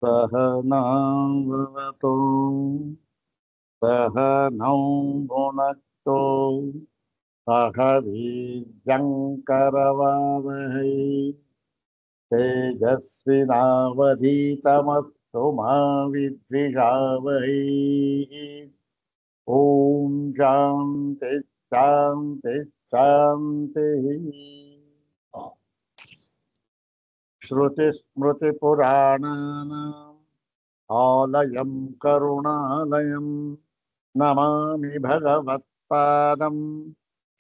सहनावतु सहनौ भुनक्तु सह वीर्यङ्करवावहै तेजस्विनावधीतमस्तु मा विद्विषावहै। ॐ शान्ति शान्ति शान्तिः। श्रुतिस्मृतिपुराणानाम् आलयं करुणालयं नमामि भगवत्पादं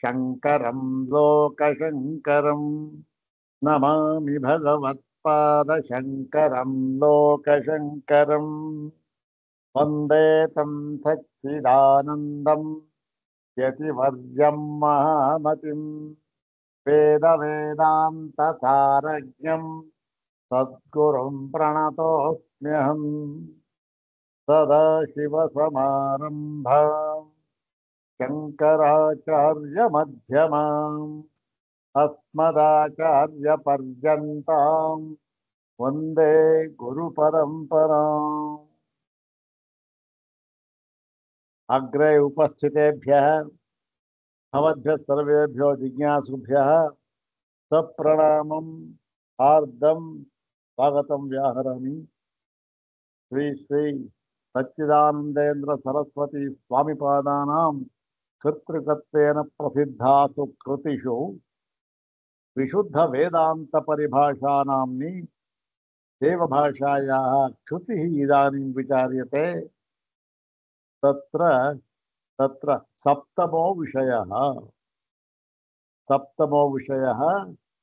शङ्करं लोकशङ्करं। नमामि भगवत्पादशङ्करं लोकशङ्करं। वन्दे तं सच्चिदानन्दं यतिवर्यं महामतिं वेदवेदान्तसारज्ञं सद्गुरुं प्रणतोऽस्म्यहम्। सदाशिवसमारम्भां शङ्कराचार्यमध्यमाम् अस्मदाचार्यपर्यन्तां वन्दे गुरुपरम्पराम्। अग्रे उपस्थितेभ्यः भवद्भ्यः सर्वेभ्यो जिज्ञासुभ्यः सप्रणामं हार्दं स्वागतं व्याहरामि। श्री श्री सच्चिदानंदेन्द्र सरस्वती स्वामिपादानां कर्तृकत्वेन प्रसिद्धासु कृतिषु विशुद्ध वेदांत परिभाषा नाम्नी देवभाषायाः क्षुतिः इदानीं विचार्यते। तत्र तत्र सप्तमो विषयः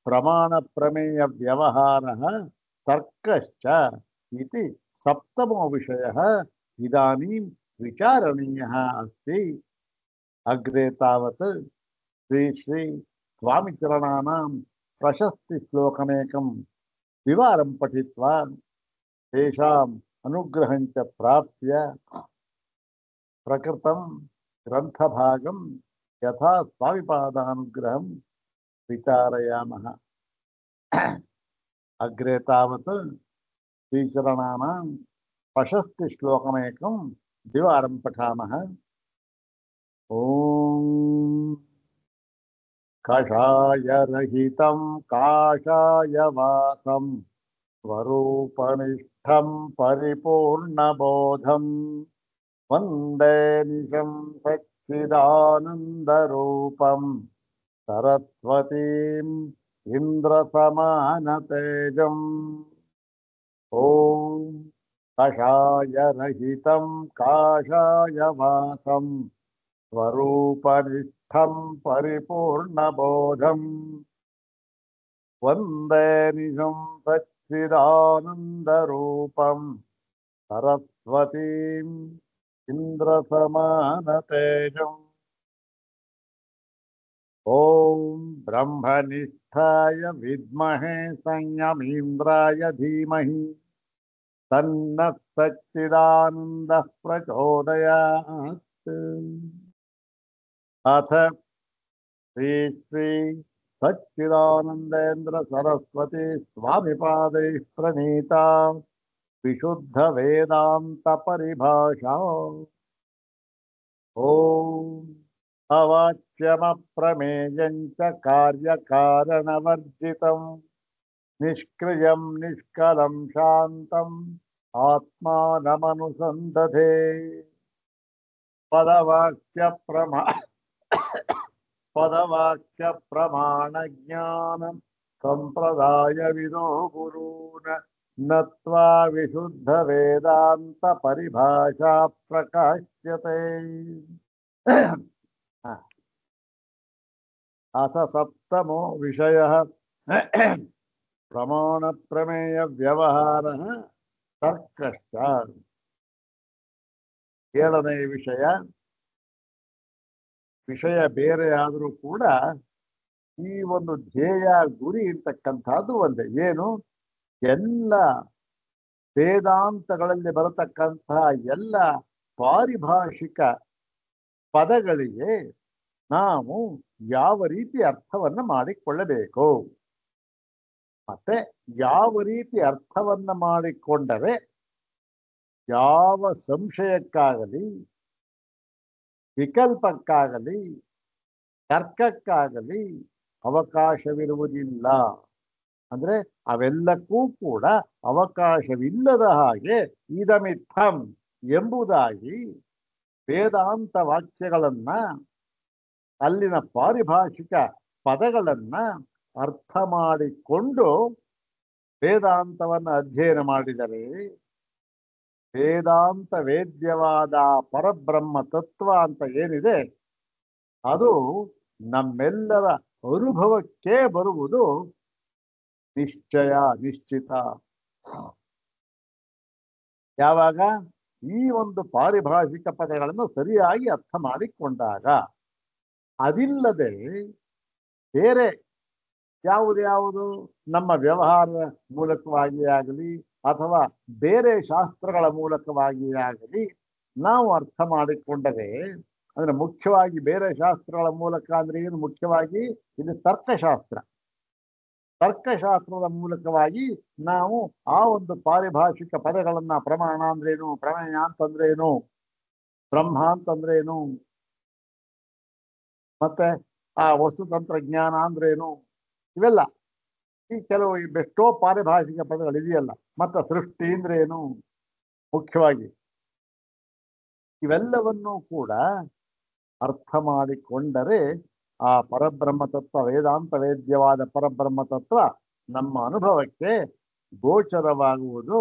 प्रमाणप्रमेय व्यवहारः तर्कश्च इति सप्तमो विषयः इदानीं विचारणीयः अस्ति। अग्रे तावत् श्री श्री स्वामिचरणानां प्रशस्तिश्लोकमेकं द्विवारं पठित्वा तेषाम् अनुग्रहं च प्राप्य प्रकृतं ग्रन्थभागं यथा स्वामिपादानुग्रहं विचारयामः। अग्रे तावत् श्रीचरणानां प्रशस्तिश्लोकमेकं द्विवारं पठामः। ॐ कषायरहितं काषायवासं स्वरूपनिष्ठं परिपूर्णबोधं वन्दे निशं सच्चिदानन्दरूपं सरस्वतीम् इन्द्रसमानतेजम्। ॐ कषायरहितं काषायवासं स्वरूपनिष्ठं परिपूर्णबोधं वन्दे निशं सच्चिदानन्दरूपं सरस्वतीम् इन्द्रसमानतेजम्। ॐ ब्रह्मनिष्ठाय विद्महे संयमीन्द्राय धीमहि तन्नः सच्चिदानन्दः प्रचोदयात्। अथ श्री श्री सच्चिदानंदेन्द्र सरस्वती स्वामिपादैः प्रणीता विशुद्ध वेदांत परिभाषा। ॐ अवाच्यमप्रमेयं च कार्यकारणवर्जितं निष्क्रियं निष्कलं शान्तम् आत्मानमनुसन्धते। पदवाक्यप्रमाणज्ञानं सम्प्रदायविदो गुरून् नत्वा विशुद्ध वेदांत परिभाषा प्रकाश्यते। अथ सप्तमो विषयः प्रमाण प्रमेय व्यवहारः तर्कश्च। ಏಳನೇ ವಿಷಯ ಬೇರೆ ಆದರೂ ಕೂಡ ಈ ಒಂದು ಧ್ಯೇಯ ಗುರಿ ಇರ್ತಕ್ಕಂಥದ್ದು ಒಂದೇ. ಏನು? ಎಲ್ಲ ವೇದಾಂತಗಳಲ್ಲಿ ಬರತಕ್ಕಂತಹ ಎಲ್ಲ ಪಾರಿಭಾಷಿಕ ಪದಗಳಿಗೆ ನಾವು ಯಾವ ರೀತಿ ಅರ್ಥವನ್ನು ಮಾಡಿಕೊಳ್ಳಬೇಕು, ಮತ್ತೆ ಯಾವ ರೀತಿ ಅರ್ಥವನ್ನ ಮಾಡಿಕೊಂಡರೆ ಯಾವ ಸಂಶಯಕ್ಕಾಗಲಿ ವಿಕಲ್ಪಕ್ಕಾಗಲಿ ತರ್ಕಕ್ಕಾಗಲಿ ಅವಕಾಶವಿರುವುದಿಲ್ಲ. ಅಂದ್ರೆ ಅವೆಲ್ಲಕ್ಕೂ ಕೂಡ ಅವಕಾಶವಿಲ್ಲದ ಹಾಗೆ ಇದಮಿತ್ತಂ ಎಂಬುದಾಗಿ ವೇದಾಂತ ವಾಕ್ಯಗಳನ್ನ ಅಲ್ಲಿನ ಪಾರಿಭಾಷಿಕ ಪದಗಳನ್ನ ಅರ್ಥ ಮಾಡಿಕೊಂಡು ವೇದಾಂತವನ್ನು ಅಧ್ಯಯನ ಮಾಡಿದರೆ ವೇದಾಂತ ವೇದ್ಯವಾದ ಪರಬ್ರಹ್ಮ ತತ್ವ ಅಂತ ಏನಿದೆ ಅದು ನಮ್ಮೆಲ್ಲರ ಅನುಭವಕ್ಕೆ ಬರುವುದು ನಿಶ್ಚಯ, ನಿಶ್ಚಿತ. ಯಾವಾಗ ಈ ಒಂದು ಪಾರಿಭಾಷಿಕ ಪದಗಳನ್ನು ಸರಿಯಾಗಿ ಅರ್ಥ ಮಾಡಿಕೊಂಡಾಗ. ಅದಿಲ್ಲದೆ ಬೇರೆ ಯಾವುದು ನಮ್ಮ ವ್ಯವಹಾರದ ಮೂಲಕವಾಗಿ ಆಗಲಿ ಅಥವಾ ಬೇರೆ ಶಾಸ್ತ್ರಗಳ ಮೂಲಕವಾಗಿ ಆಗಲಿ ನಾವು ಅರ್ಥ ಮಾಡಿಕೊಂಡರೆ, ಅಂದ್ರೆ ಮುಖ್ಯವಾಗಿ ಬೇರೆ ಶಾಸ್ತ್ರಗಳ ಮೂಲಕ ಅಂದ್ರೆ ಏನು, ಮುಖ್ಯವಾಗಿ ಇದು ತರ್ಕಶಾಸ್ತ್ರ. ತರ್ಕಶಾಸ್ತ್ರದ ಮೂಲಕವಾಗಿ ನಾವು ಆ ಒಂದು ಪಾರಿಭಾಷಿಕ ಪದಗಳನ್ನ ಪ್ರಮಾಣ ಅಂದ್ರೇನು, ಪ್ರಮೇಯ ಅಂತಂದ್ರೇನು, ಬ್ರಹ್ಮ ಅಂತಂದ್ರೇನು, ಮತ್ತೆ ಆ ವಸ್ತುತಂತ್ರಜ್ಞಾನ ಅಂದ್ರೇನು, ಇವೆಲ್ಲ ಈ ಕೆಲವು ಎಷ್ಟೋ ಪಾರಿಭಾಷಿಕ ಪದಗಳಿದೆಯಲ್ಲ. ಮತ್ತೆ ಸೃಷ್ಟಿ ಅಂದ್ರೇನು, ಮುಖ್ಯವಾಗಿ ಇವೆಲ್ಲವನ್ನೂ ಕೂಡ ಅರ್ಥ ಮಾಡಿಕೊಂಡರೆ ಆ ಪರಬ್ರಹ್ಮ ತತ್ವ, ವೇದಾಂತ ವೇದ್ಯವಾದ ಪರಬ್ರಹ್ಮ ತತ್ವ ನಮ್ಮ ಅನುಭವಕ್ಕೆ ಗೋಚರವಾಗುವುದು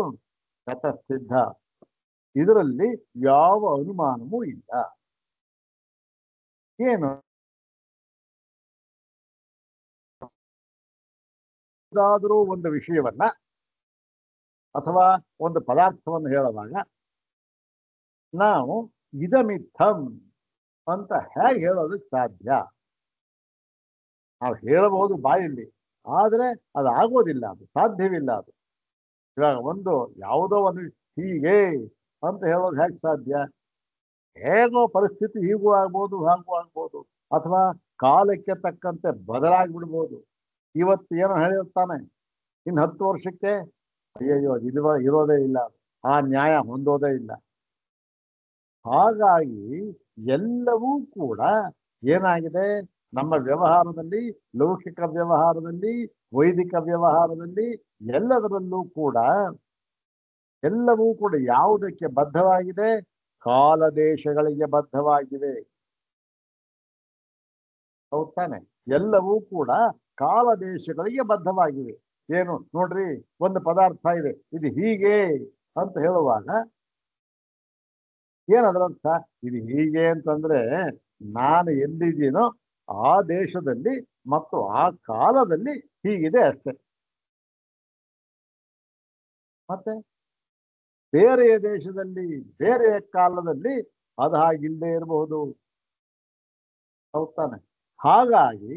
ಶತಸಿದ್ಧ. ಇದರಲ್ಲಿ ಯಾವ ಅನುಮಾನವೂ ಇಲ್ಲ. ಏನು ಯಾವುದಾದರೂ ಒಂದು ವಿಷಯವನ್ನ ಅಥವಾ ಒಂದು ಪದಾರ್ಥವನ್ನು ಹೇಳುವಾಗ ನಾವು ಇದಮಿತ್ತಂ ಅಂತ ಹೇಗೆ ಹೇಳೋದಕ್ಕೆ ಸಾಧ್ಯ? ನಾವು ಹೇಳಬಹುದು ಬಾಯಲ್ಲಿ, ಆದರೆ ಅದು ಆಗೋದಿಲ್ಲ, ಅದು ಸಾಧ್ಯವಿಲ್ಲ. ಅದು ಇವಾಗ ಒಂದು ಯಾವುದೋ ಒಂದು ಹೀಗೆ ಅಂತ ಹೇಳೋದು ಹೇಗೆ ಸಾಧ್ಯ? ಹೇಗೋ ಪರಿಸ್ಥಿತಿ ಹೀಗೂ ಆಗ್ಬೋದು, ಹಾಗೂ ಆಗ್ಬೋದು, ಅಥವಾ ಕಾಲಕ್ಕೆ ತಕ್ಕಂತೆ ಬದಲಾಗ್ಬಿಡ್ಬೋದು. ಇವತ್ತು ಏನೋ ಹೇಳಿರ್ತಾನೆ, ಇನ್ನು 10 ವರ್ಷಕ್ಕೆ ಅಯ್ಯಯ್ಯೋ ಇದು ಇರೋದೇ ಇಲ್ಲ, ಆ ನ್ಯಾಯ ಹೊಂದೋದೇ ಇಲ್ಲ. ಹಾಗಾಗಿ ಎಲ್ಲವೂ ಕೂಡ ಏನಾಗಿದೆ, ನಮ್ಮ ವ್ಯವಹಾರದಲ್ಲಿ, ಲೌಕಿಕ ವ್ಯವಹಾರದಲ್ಲಿ, ವೈದಿಕ ವ್ಯವಹಾರದಲ್ಲಿ, ಎಲ್ಲದರಲ್ಲೂ ಕೂಡ ಎಲ್ಲವೂ ಕೂಡ ಯಾವುದಕ್ಕೆ ಬದ್ಧವಾಗಿದೆ? ಕಾಲದೇಶಗಳಿಗೆ ಬದ್ಧವಾಗಿವೆ. ಹೌದ್ ತಾನೆ? ಎಲ್ಲವೂ ಕೂಡ ಕಾಲದೇಶಗಳಿಗೆ ಬದ್ಧವಾಗಿವೆ. ಏನು ನೋಡ್ರಿ, ಒಂದು ಪದಾರ್ಥ ಇದೆ, ಇದು ಹೀಗೆ ಅಂತ ಹೇಳುವಾಗ ಏನದರರ್ಥ? ಇದು ಹೀಗೆ ಅಂತಂದ್ರೆ ನಾನು ಎಲ್ಲಿದ್ದೀನೋ ಆ ದೇಶದಲ್ಲಿ ಮತ್ತು ಆ ಕಾಲದಲ್ಲಿ ಹೀಗಿದೆ ಅಷ್ಟೆ. ಮತ್ತೆ ಬೇರೆಯ ದೇಶದಲ್ಲಿ, ಬೇರೆಯ ಕಾಲದಲ್ಲಿ ಅದು ಹಾಗಿಲ್ಲದೆ ಇರಬಹುದು. ಹೌದಾನೆ? ಹಾಗಾಗಿ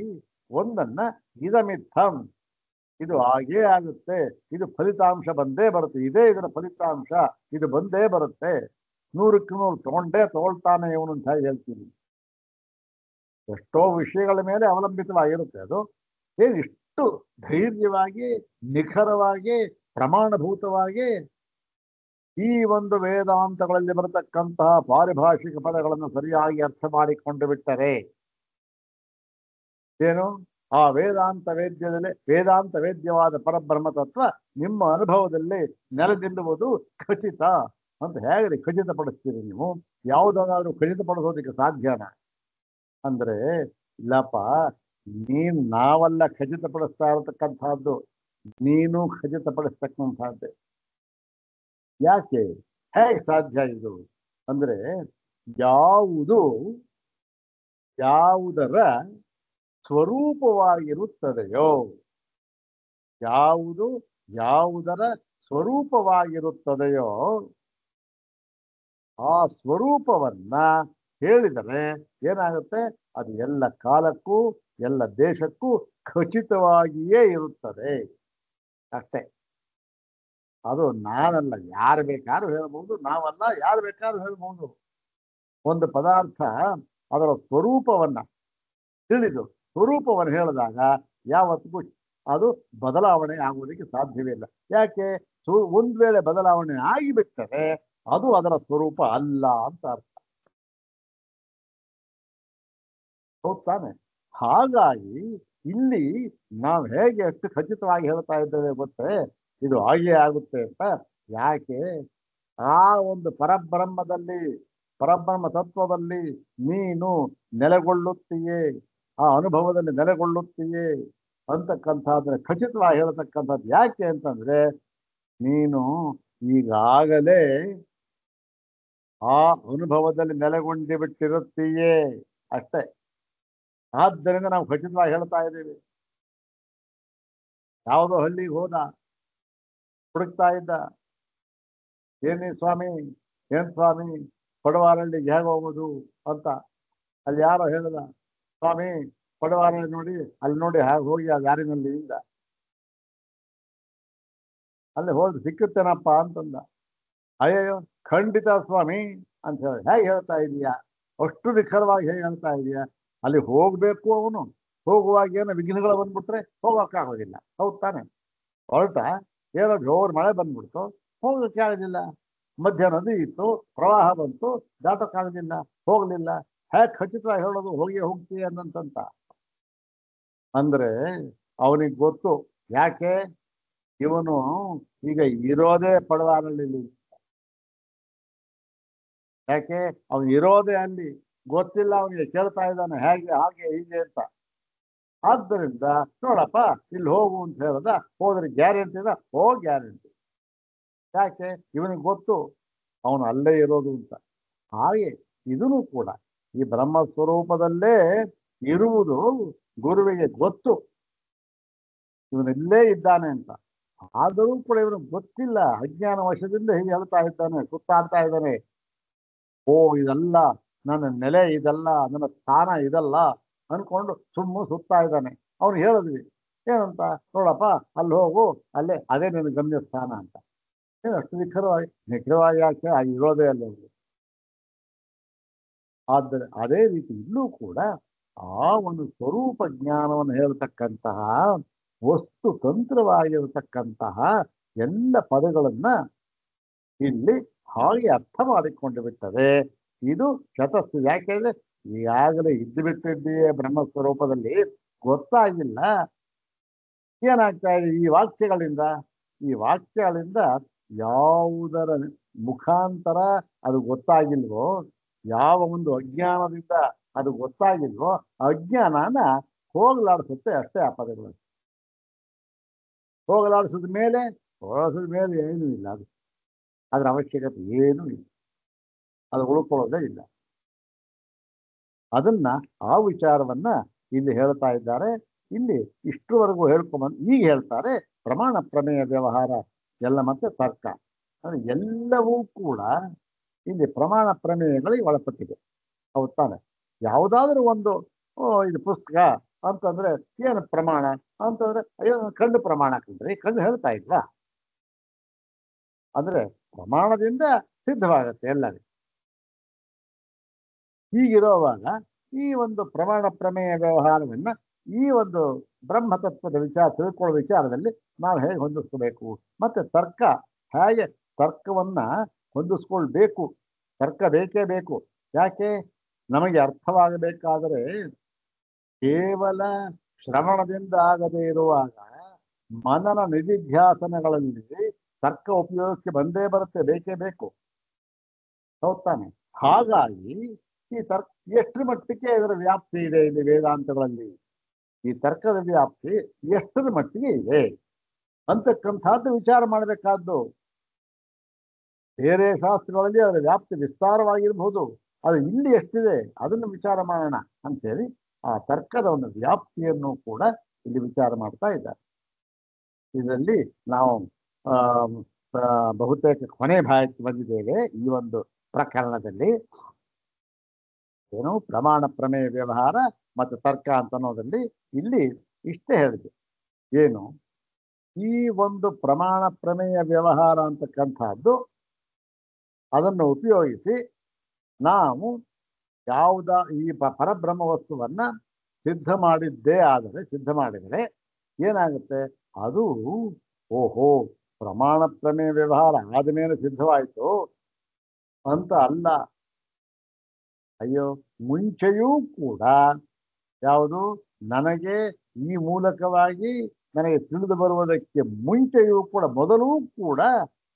ಒಂದನ್ನ ಇದಮಿತ್ತಂ, ಇದು ಹಾಗೇ ಆಗುತ್ತೆ, ಇದು ಫಲಿತಾಂಶ ಬಂದೇ ಬರುತ್ತೆ, ಇದೇ ಇದರ ಫಲಿತಾಂಶ, ಇದು ಬಂದೇ ಬರುತ್ತೆ, 100ಕ್ಕೆ 100 ತಗೊಳ್ತಾನೆ ಇವನು ಅಂತ ಹೇಳ್ತೀನಿ. ಎಷ್ಟೋ ವಿಷಯಗಳ ಮೇಲೆ ಅವಲಂಬಿತವಾಗಿರುತ್ತೆ ಅದು. ಇಷ್ಟು ಧೈರ್ಯವಾಗಿ, ನಿಖರವಾಗಿ, ಪ್ರಮಾಣಭೂತವಾಗಿ ಈ ಒಂದು ವೇದಾಂತಗಳಲ್ಲಿ ಬರತಕ್ಕಂತಹ ಪಾರಿಭಾಷಿಕ ಪದಗಳನ್ನು ಸರಿಯಾಗಿ ಅರ್ಥ ಮಾಡಿಕೊಂಡು ಬಿಟ್ಟರೆ ಏನು, ಆ ವೇದಾಂತ ವೇದ್ಯವಾದ ಪರಬ್ರಹ್ಮ ತತ್ವ ನಿಮ್ಮ ಅನುಭವದಲ್ಲಿ ನೆಲೆನಿಲ್ಲುವುದು ಖಚಿತ ಅಂತ ಹೇಗೆ ಖಚಿತಪಡಿಸ್ತೀರಿ ನೀವು? ಯಾವುದಾದ್ರೂ ಖಚಿತಪಡಿಸೋದಕ್ಕೆ ಸಾಧ್ಯನಾ? ಅಂದ್ರೆ ಇಲ್ಲಪ್ಪ, ನಾವೆಲ್ಲ ಖಚಿತಪಡಿಸ್ತಾ ಇರತಕ್ಕಂಥದ್ದು, ನೀನು ಖಚಿತಪಡಿಸ್ತಕ್ಕಂಥದ್ದೇ. ಯಾಕೆ, ಹೇಗೆ ಸಾಧ್ಯ ಇದು ಅಂದ್ರೆ, ಯಾವುದರ ಸ್ವರೂಪವಾಗಿರುತ್ತದೆಯೋ, ಯಾವುದರ ಸ್ವರೂಪವಾಗಿರುತ್ತದೆಯೋ ಆ ಸ್ವರೂಪವನ್ನ ಹೇಳಿದರೆ ಏನಾಗುತ್ತೆ? ಅದು ಎಲ್ಲ ಕಾಲಕ್ಕೂ ಎಲ್ಲ ದೇಶಕ್ಕೂ ಖಚಿತವಾಗಿಯೇ ಇರುತ್ತದೆ ಅಷ್ಟೇ. ಅದು ನಾನಲ್ಲ, ಯಾರು ಬೇಕಾದ್ರೂ ಹೇಳ್ಬಹುದು, ನಾವಲ್ಲ, ಯಾರು ಬೇಕಾದ್ರೂ ಹೇಳ್ಬಹುದು. ಒಂದು ಪದಾರ್ಥ ಅದರ ಸ್ವರೂಪವನ್ನ ತಿಳಿದು ಸ್ವರೂಪವನ್ನು ಹೇಳಿದಾಗ ಯಾವತ್ತಿಗೂ ಅದು ಬದಲಾವಣೆ ಆಗುವುದಕ್ಕೆ ಸಾಧ್ಯವಿಲ್ಲ. ಯಾಕೆ? ಒಂದ್ ವೇಳೆ ಬದಲಾವಣೆ ಆಗಿಬಿಟ್ಟರೆ ಅದು ಅದರ ಸ್ವರೂಪ ಅಲ್ಲ ಅಂತ ಅರ್ಥ. ಹೌದ್ ತಾನೆ? ಹಾಗಾಗಿ ಇಲ್ಲಿ ನಾವು ಹೇಗೆ ಎಷ್ಟು ಖಚಿತವಾಗಿ ಹೇಳ್ತಾ ಇದ್ದೇವೆ ಗೊತ್ತೇ, ಇದು ಹಾಗೆ ಆಗುತ್ತೆ ಅಂತ. ಯಾಕೆ? ಆ ಒಂದು ಪರಬ್ರಹ್ಮದಲ್ಲಿ, ಪರಬ್ರಹ್ಮ ತತ್ವದಲ್ಲಿ ನೀನು ನೆಲೆಗೊಳ್ಳುತ್ತೀಯೇ, ಆ ಅನುಭವದಲ್ಲಿ ನೆಲೆಗೊಳ್ಳುತ್ತೀಯೇ ಅಂತಕ್ಕಂಥದ್ರೆ ಖಚಿತವಾಗಿ ಹೇಳ್ತಕ್ಕಂಥದ್ದು. ಯಾಕೆ ಅಂತಂದ್ರೆ ನೀನು ಈಗಾಗಲೇ ಆ ಅನುಭವದಲ್ಲಿ ನೆಲೆಗೊಂಡು ಬಿಟ್ಟಿರುತ್ತೀಯೇ ಅಷ್ಟೇ. ಆದ್ದರಿಂದ ನಾವು ಖಚಿತವಾಗಿ ಹೇಳ್ತಾ ಇದ್ದೀವಿ. ಯಾವುದೋ ಹಳ್ಳಿಗೆ ಹೋದ, ಹುಡುಕ್ತಾ ಇದ್ದ, ಏನೇ ಸ್ವಾಮಿ, ಏನ್ ಸ್ವಾಮಿ ಪಡವಾರಳ್ಳಿಗೆ ಹೇಗೆ ಹೋಗೋದು ಅಂತ. ಅಲ್ಲಿ ಯಾರೋ ಹೇಳ್ದ, ಸ್ವಾಮಿ ಪಡವಾರಳ್ಳಿ ನೋಡಿ, ಅಲ್ಲಿ ನೋಡಿ ಹೇಗೆ ಹೋಗಿ ಆ ದಾರಿನಲ್ಲಿ ಇಂದ ಅಲ್ಲಿ ಹೋಗಿ ಸಿಕ್ಕುತ್ತೇನಪ್ಪ ಅಂತಂದ. ಅಯ್ಯಯ್ಯೋ ಖಂಡಿತ ಸ್ವಾಮಿ ಅಂತ ಹೇಳಿ ಹೇಗೆ ಹೇಳ್ತಾ ಇದೀಯಾ, ಅಷ್ಟು ನಿಖರವಾಗಿ ಹೇಗೆ ಹೇಳ್ತಾ ಇದೀಯಾ? ಅಲ್ಲಿ ಹೋಗ್ಬೇಕು, ಅವನು ಹೋಗುವಾಗ ಏನೋ ವಿಘ್ನಗಳು ಬಂದ್ಬಿಟ್ರೆ ಹೋಗೋಕ್ಕಾಗೋದಿಲ್ಲ. ಹೌದು ತಾನೆ? ಹೊರಟ ಏನೋ ಜೋರು ಮಳೆ ಬಂದ್ಬಿಡ್ತು, ಹೋಗೋಕ್ಕೆ ಆಗೋದಿಲ್ಲ. ಮಧ್ಯ ನದಿ ಇತ್ತು, ಪ್ರವಾಹ ಬಂತು, ದಾಟಕ್ಕಾಗೋದಿಲ್ಲ, ಹೋಗ್ಲಿಲ್ಲ. ಹೇಗೆ ಖಚಿತವಾಗಿ ಹೇಳೋದು ಹೋಗಿ ಹೋಗ್ತೀಯ ಅನ್ನಂತ? ಅಂದ್ರೆ ಅವನಿಗೆ ಗೊತ್ತು. ಯಾಕೆ? ಇವನು ಈಗ ಇರೋದೇ ಪಡವಾರಲ್ಲಿ. ಯಾಕೆ? ಅವನು ಇರೋದೇ ಅಲ್ಲಿ, ಗೊತ್ತಿಲ್ಲ ಅವನಿಗೆ, ಕೇಳ್ತಾ ಇದ್ದಾನೆ ಹೇಗೆ ಹಾಗೆ ಹೀಗೆ ಅಂತ. ಆದ್ದರಿಂದ ನೋಡಪ್ಪ ಇಲ್ಲಿ ಹೋಗು ಅಂತ ಹೇಳ್ದ, ಹೋದ್ರೆ ಗ್ಯಾರಂಟಿನ ಗ್ಯಾರಂಟಿ. ಯಾಕೆ? ಇವನಿಗೆ ಗೊತ್ತು ಅವನು ಅಲ್ಲೇ ಇರೋದು ಅಂತ. ಹಾಗೆ ಇದನ್ನು ಕೂಡ ಈ ಬ್ರಹ್ಮ ಸ್ವರೂಪದಲ್ಲೇ ಇರುವುದು ಗುರುವಿಗೆ ಗೊತ್ತು, ಇವನಿಲ್ಲೇ ಇದ್ದಾನೆ ಅಂತ. ಆದರೂ ಕೂಡ ಇವನಿಗೆ ಗೊತ್ತಿಲ್ಲ, ಅಜ್ಞಾನ ವಶದಿಂದ ಹೀಗೆ ಹೇಳ್ತಾ ಇದ್ದಾನೆ, ಸುತ್ತಾಡ್ತಾ ಇದ್ದಾನೆ. ಓ ಇದಲ್ಲ ನನ್ನ ನೆಲೆ, ಇದಲ್ಲ ನನ್ನ ಸ್ಥಾನ, ಇದಲ್ಲ ಅನ್ಕೊಂಡು ಸುತ್ತಾ ಇದ್ದಾನೆ. ಅವ್ನು ಹೇಳಿದ್ವಿ ಏನಂತ? ನೋಡಪ್ಪ ಅಲ್ಲಿ ಹೋಗು, ಅಲ್ಲೇ ಅದೇ ನಿನ್ನ ಗಮ್ಯ ಸ್ಥಾನ ಅಂತ. ಅಷ್ಟು ನಿಖರವಾಗಿ ಯಾಕೆ ಇರೋದೇ ಅಲ್ಲ. ಆದರೆ ಅದೇ ರೀತಿ ಇಲ್ಲೂ ಕೂಡ ಆ ಒಂದು ಸ್ವರೂಪ ಜ್ಞಾನವನ್ನು ಹೇಳ್ತಕ್ಕಂತಹ, ವಸ್ತು ತಂತ್ರವಾಗಿರತಕ್ಕಂತಹ ಎಲ್ಲ ಪದಗಳನ್ನ ಇಲ್ಲಿ ಹಾಗೆ ಅರ್ಥ ಮಾಡಿಕೊಂಡು ಬಿಟ್ಟರೆ ಇದು ಶತಸ್ಸು. ಯಾಕೆಂದ್ರೆ ಈಗಾಗಲೇ ಇದ್ದು ಬಿಟ್ಟಿದ್ದೀಯೇ ಬ್ರಹ್ಮಸ್ವರೂಪದಲ್ಲಿ, ಗೊತ್ತಾಗಿಲ್ಲ. ಏನಾಗ್ತಾ ಇದೆ ಈ ವಾಕ್ಯಗಳಿಂದ? ಈ ವಾಕ್ಯಗಳಿಂದ ಯಾವುದರ ಮುಖಾಂತರ ಅದು ಗೊತ್ತಾಗಿಲ್ವೋ, ಯಾವ ಒಂದು ಅಜ್ಞಾನದಿಂದ ಅದು ಗೊತ್ತಾಗಿಲ್ವೋ, ಅಜ್ಞಾನನ ಹೋಗಲಾಡಿಸುತ್ತೆ ಅಷ್ಟೇ ಆ ಪದಗಳು. ಹೋಗಲಾಡಿಸಿದ ಮೇಲೆ ಏನೂ ಇಲ್ಲ, ಅದು ಅದರ ಅವಶ್ಯಕತೆ ಏನೂ ಇಲ್ಲ, ಅದು ಉಳ್ಕೊಳ್ಳೋದೇ ಇಲ್ಲ. ಅದನ್ನ ಆ ವಿಚಾರವನ್ನ ಇಲ್ಲಿ ಹೇಳ್ತಾ ಇದ್ದಾರೆ. ಇಲ್ಲಿ ಇಷ್ಟರವರೆಗೂ ಹೇಳ್ಕೊಂಬಂದು ಈಗ ಹೇಳ್ತಾರೆ ಪ್ರಮಾಣ ಪ್ರಮೇಯ ವ್ಯವಹಾರ ಎಲ್ಲ ಮತ್ತೆ ತರ್ಕ. ಅಂದ್ರೆ ಎಲ್ಲವೂ ಕೂಡ ಇಲ್ಲಿ ಪ್ರಮಾಣ ಪ್ರಮೇಯಗಳಿಗೆ ಒಳಪಟ್ಟಿದೆ. ಹೌದು ತಾನೆ? ಯಾವುದಾದ್ರೂ ಒಂದು ಇದು ಪುಸ್ತಕ ಅಂತಂದ್ರೆ ಏನು ಪ್ರಮಾಣ ಅಂತಂದ್ರೆ, ಅಯ್ಯೋ ಕಣ್ಣು ಪ್ರಮಾಣ ಕಂಡ್ರಿ, ಕಣ್ಣು ಹೇಳ್ತಾ ಇಲ್ವಾ? ಅಂದ್ರೆ ಪ್ರಮಾಣದಿಂದ ಸಿದ್ಧವಾಗತ್ತೆ ಎಲ್ಲವೇ. ಹೀಗಿರುವಾಗ ಈ ಒಂದು ಪ್ರಮಾಣ ಪ್ರಮೇಯ ವ್ಯವಹಾರವನ್ನ ಈ ಒಂದು ಬ್ರಹ್ಮತತ್ವದ ವಿಚಾರ ತಿಳ್ಕೊಳ್ಳೋ ವಿಚಾರದಲ್ಲಿ ನಾವು ಹೇಗೆ ಹೊಂದಿಸ್ಕೋಬೇಕು, ಮತ್ತೆ ತರ್ಕ ಹೇಗೆ ತರ್ಕವನ್ನ ಹೊಂದಿಸ್ಕೊಳ್ಬೇಕು. ತರ್ಕ ಬೇಕೇ ಬೇಕು. ಯಾಕೆ? ನಮಗೆ ಅರ್ಥವಾಗಬೇಕಾದರೆ ಕೇವಲ ಶ್ರವಣದಿಂದ ಆಗದೇ ಇರುವಾಗ ಮನನ ನಿಧಿಧ್ಯಾಸನಗಳಲ್ಲಿ ತರ್ಕ ಉಪಯೋಗಕ್ಕೆ ಬಂದೇ ಬರುತ್ತೆ, ಬೇಕೇ ಬೇಕು. ಹೌದ್ ತಾನೆ? ಹಾಗಾಗಿ ಈ ತರ್ಕ ಎಷ್ಟರ ಮಟ್ಟಿಗೆ ಇದರ ವ್ಯಾಪ್ತಿ ಇದೆ ಇಲ್ಲಿ ವೇದಾಂತಗಳಲ್ಲಿ, ಈ ತರ್ಕದ ವ್ಯಾಪ್ತಿ ಎಷ್ಟರ ಮಟ್ಟಿಗೆ ಇದೆ ಅಂತಕ್ಕಂಥದ್ದು ವಿಚಾರ ಮಾಡಬೇಕಾದ್ದು. ಬೇರೆ ಶಾಸ್ತ್ರಗಳಲ್ಲಿ ಅದರ ವ್ಯಾಪ್ತಿ ವಿಸ್ತಾರವಾಗಿರ್ಬಹುದು, ಅದು ಇಲ್ಲಿ ಎಷ್ಟಿದೆ ಅದನ್ನು ವಿಚಾರ ಮಾಡೋಣ ಅಂತೇಳಿ ಆ ತರ್ಕದ ಒಂದು ವ್ಯಾಪ್ತಿಯನ್ನು ಕೂಡ ಇಲ್ಲಿ ವಿಚಾರ ಮಾಡ್ತಾ ಇದ್ದಾರೆ. ಇದರಲ್ಲಿ ನಾವು ಬಹುತೇಕ ಕೊನೆ ಭಾಗಕ್ಕೆ ಬಂದಿದ್ದೇವೆ ಈ ಒಂದು ಪ್ರಕರಣದಲ್ಲಿ. ಏನು ಪ್ರಮಾಣ ಪ್ರಮೇಯ ವ್ಯವಹಾರ ಮತ್ತು ತರ್ಕ ಅಂತ ಅನ್ನೋದ್ರಲ್ಲಿ ಇಲ್ಲಿ ಇಷ್ಟೇ ಹೇಳಿದೆ. ಏನು ಈ ಒಂದು ಪ್ರಮಾಣ ಪ್ರಮೇಯ ವ್ಯವಹಾರ ಅಂತಕ್ಕಂಥದ್ದು, ಅದನ್ನು ಉಪಯೋಗಿಸಿ ನಾವು ಈ ಪರಬ್ರಹ್ಮ ವಸ್ತುವನ್ನ ಸಿದ್ಧ ಮಾಡಿದ್ದೇ ಆದರೆ, ಸಿದ್ಧ ಮಾಡಿದರೆ ಏನಾಗುತ್ತೆ ಅದು ಓಹೋ ಪ್ರಮಾಣ ಪ್ರಮೇಯ ವ್ಯವಹಾರ ಆದ್ಮೇಲೆ ಸಿದ್ಧವಾಯಿತು ಅಂತ ಅಲ್ಲ. ಅಯ್ಯೋ ಮುಂಚೆಯೂ ಕೂಡ ಯಾವುದು ನನಗೆ ಈ ಮೂಲಕವಾಗಿ ನನಗೆ ತಿಳಿದು ಬರುವುದಕ್ಕೆ ಮುಂಚೆಯೂ ಕೂಡ ಮೊದಲೂ ಕೂಡ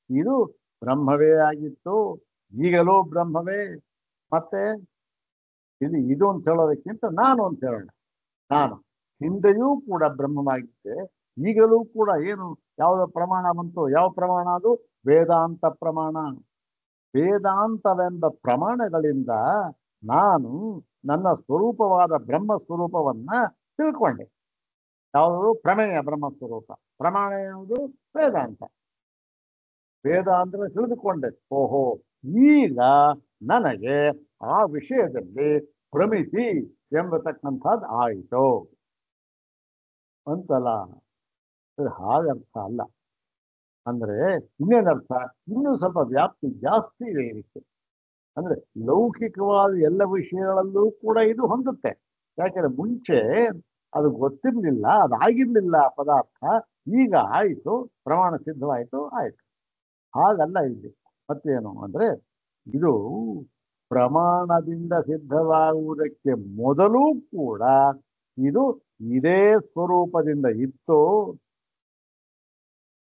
ಇದು ಬ್ರಹ್ಮವೇ ಆಗಿತ್ತು, ಈಗಲೂ ಬ್ರಹ್ಮವೇ. ಮತ್ತೆ ಇದು ಅಂತ ಹೇಳೋದಕ್ಕಿಂತ ನಾನು ಅಂತ ಹೇಳೋಣ, ನಾನು ಹಿಂದೆಯೂ ಕೂಡ ಬ್ರಹ್ಮವಾಗಿದ್ದೆ, ಈಗಲೂ ಕೂಡ ಏನು ಯಾವ ಪ್ರಮಾಣ ಬಂತು, ಯಾವ ಪ್ರಮಾಣ ಅದು ವೇದಾಂತ ಪ್ರಮಾಣ. ವೇದಾಂತವೆಂಬ ಪ್ರಮಾಣಗಳಿಂದ ನಾನು ನನ್ನ ಸ್ವರೂಪವಾದ ಬ್ರಹ್ಮ ಸ್ವರೂಪವನ್ನ ತಿಳ್ಕೊಂಡೆ. ಯಾವುದು ಪ್ರಮೇಯ ಬ್ರಹ್ಮ ಸ್ವರೂಪ, ಪ್ರಮಾಣ ಯಾವುದು ವೇದಾಂತ. ವೇದಾಂತ ತಿಳಿದುಕೊಂಡೆ. ಓಹೋ ಈಗ ನನಗೆ ಆ ವಿಷಯದಲ್ಲಿ ಪ್ರಮಿತಿ ಎಂಬತಕ್ಕಂಥದ್ದು ಆಯಿತು ಅಂತಲ್ಲ. ಹಾಗರ್ಥ ಅಲ್ಲ. ಅಂದ್ರೆ ಇನ್ನೇನರ್ಥ, ಇನ್ನೂ ಸ್ವಲ್ಪ ವ್ಯಾಪ್ತಿ ಜಾಸ್ತಿ ಇದೆ ಇದಕ್ಕೆ. ಅಂದ್ರೆ ಲೌಕಿಕವಾದ ಎಲ್ಲ ವಿಷಯಗಳಲ್ಲೂ ಕೂಡ ಇದು ಹೊಂದುತ್ತೆ. ಯಾಕೆಂದ್ರೆ ಮುಂಚೆ ಅದು ಗೊತ್ತಿರ್ಲಿಲ್ಲ, ಅದಾಗಿರ್ಲಿಲ್ಲ ಪದಾರ್ಥ, ಈಗ ಆಯಿತು, ಪ್ರಮಾಣ ಸಿದ್ಧವಾಯಿತು, ಆಯ್ತು. ಹಾಗಲ್ಲ ಇಲ್ಲಿ. ಮತ್ತೇನು ಅಂದ್ರೆ ಇದು ಪ್ರಮಾಣದಿಂದ ಸಿದ್ಧವಾಗುವುದಕ್ಕೆ ಮೊದಲು ಕೂಡ ಇದು ಇದೇ ಸ್ವರೂಪದಿಂದ ಇತ್ತು.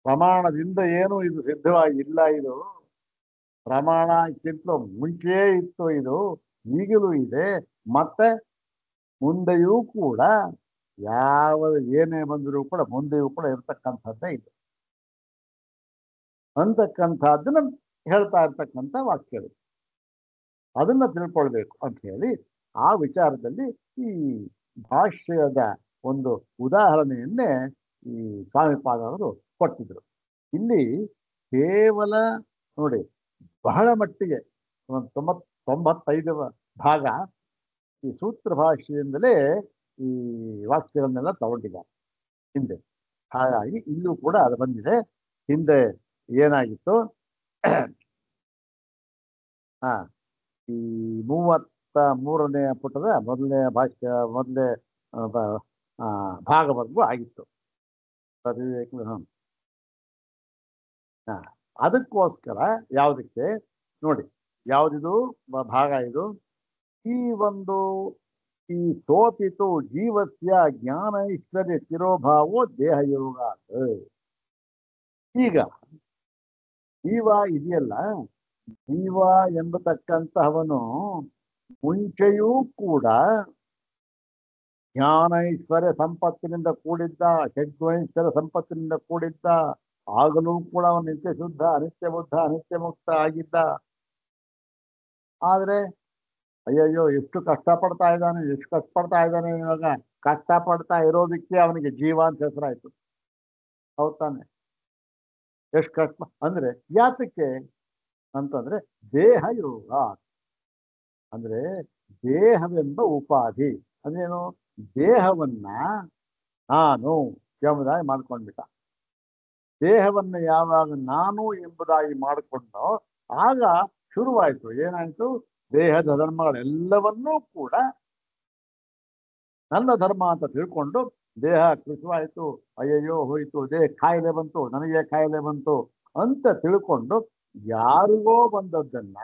ಪ್ರಮಾಣದಿಂದ ಏನು ಇದು ಸಿದ್ಧವಾಗಿಲ್ಲ, ಇದು ಪ್ರಮಾಣಕ್ಕಿಂತ ಮುಂಚೆಯೇ ಇತ್ತು, ಇದು ಈಗಲೂ ಇದೆ, ಮತ್ತೆ ಮುಂದೆಯೂ ಕೂಡ ಯಾವ ಏನೇ ಬಂದರೂ ಕೂಡ ಮುಂದೆಯೂ ಕೂಡ ಇರ್ತಕ್ಕಂಥದ್ದೇ ಇದೆ ಅಂತಕ್ಕಂಥದ್ದನ್ನ ಹೇಳ್ತಾ ಇರ್ತಕ್ಕಂಥ ವಾಕ್ಯಗಳು. ಅದನ್ನ ತಿಳ್ಕೊಳ್ಬೇಕು ಅಂತ ಹೇಳಿ ಆ ವಿಚಾರದಲ್ಲಿ ಈ ಭಾಷ್ಯದ ಒಂದು ಉದಾಹರಣೆಯನ್ನೇ ಈ ಸ್ವಾಮಿಪಾದವರು ಕೊಟ್ಟಿದ್ರು. ಇಲ್ಲಿ ಕೇವಲ ನೋಡಿ ಬಹಳ ಮಟ್ಟಿಗೆ ಒಂದು 95 ಭಾಗ ಈ ಸೂತ್ರ ಭಾಷೆಯಿಂದಲೇ ಈ ವಾಕ್ಯಗಳನ್ನೆಲ್ಲ ತಗೊಂಡಿದ್ದಾರೆ ಹಿಂದೆ. ಹಾಗಾಗಿ ಇಲ್ಲೂ ಕೂಡ ಅದು ಬಂದಿದೆ. ಹಿಂದೆ ಏನಾಗಿತ್ತು, ಈ 33ನೇ ಪುಟದ ಮೊದಲನೇ ಭಾಷ್ಯ ಮೊದಲನೇ ಭಾಗವರೆಗೂ ಆಗಿತ್ತು. ಅದಕ್ಕೋಸ್ಕರ ಯಾವುದಕ್ಕೆ ನೋಡಿ, ಯಾವುದಿದು ಭಾಗ ಇದು, ಈ ಒಂದು ಈ ಸೋಪಿತು ಜೀವಸ್ಯ ಜ್ಞಾನ ಐಶ್ವರ್ಯ ಶಿರೋಭಾವೋ ದೇಹ ಯೋಗ. ಈಗ ಜೀವ ಇದೆಯಲ್ಲ, ಜೀವ ಎಂಬತಕ್ಕಂತಹವನು ಮುಂಚೆಯೂ ಕೂಡ ಜ್ಞಾನೈಶ್ವರ್ಯ ಸಂಪತ್ತಿನಿಂದ ಕೂಡಿದ್ದ, ಷಡ್ಗುಣೈಶ್ವರ್ಯ ಸಂಪತ್ತಿನಿಂದ ಕೂಡಿದ್ದ. ಆಗಲೂ ಕೂಡ ಅವನು ನಿತ್ಯ ಶುದ್ಧ, ಅನಿತ್ಯ ಬುದ್ಧ, ಅನಿತ್ಯ ಮುಕ್ತ ಆಗಿದ್ದ. ಆದ್ರೆ ಅಯ್ಯಯ್ಯೋ ಎಷ್ಟು ಕಷ್ಟಪಡ್ತಾ ಇದ್ದಾನೆ, ಎಷ್ಟು ಕಷ್ಟಪಡ್ತಾ ಇದ್ದಾನೆ. ಇವಾಗ ಕಷ್ಟಪಡ್ತಾ ಇರೋದಕ್ಕೆ ಅವನಿಗೆ ಜೀವ ಅಂತ ಹೆಸರಾಯ್ತು. ಹೌದ್ ತಾನೆ? ಎಷ್ಟು ಕಷ್ಟ ಅಂದ್ರೆ ಯಾತಕ್ಕೆ ಅಂತಂದ್ರೆ ದೇಹ ಯೋಗ. ಅಂದ್ರೆ ದೇಹವೆಂಬ ಉಪಾಧಿ ಅಂದ್ರೇನು, ದೇಹವನ್ನ ನಾನು ಎಂಬುದಾಗಿ ಮಾಡ್ಕೊಂಡ್ಬಿಟ್ಟ. ದೇಹವನ್ನ ಯಾವಾಗ ನಾನು ಎಂಬುದಾಗಿ ಮಾಡಿಕೊಂಡು ಆಗ ಶುರುವಾಯಿತು. ಏನಾಯ್ತು, ದೇಹದ ಧರ್ಮಗಳೆಲ್ಲವನ್ನೂ ಕೂಡ ನನ್ನ ಧರ್ಮ ಅಂತ ತಿಳ್ಕೊಂಡು ದೇಹ ಕೃಷವಾಯಿತು, ಅಯ್ಯಯ್ಯೋ ಹೋಯ್ತು, ದೇಹ ಕಾಯಿಲೆ ಬಂತು, ನನಗೆ ಕಾಯಿಲೆ ಬಂತು ಅಂತ ತಿಳ್ಕೊಂಡು ಯಾರಿಗೋ ಬಂದದ್ದನ್ನ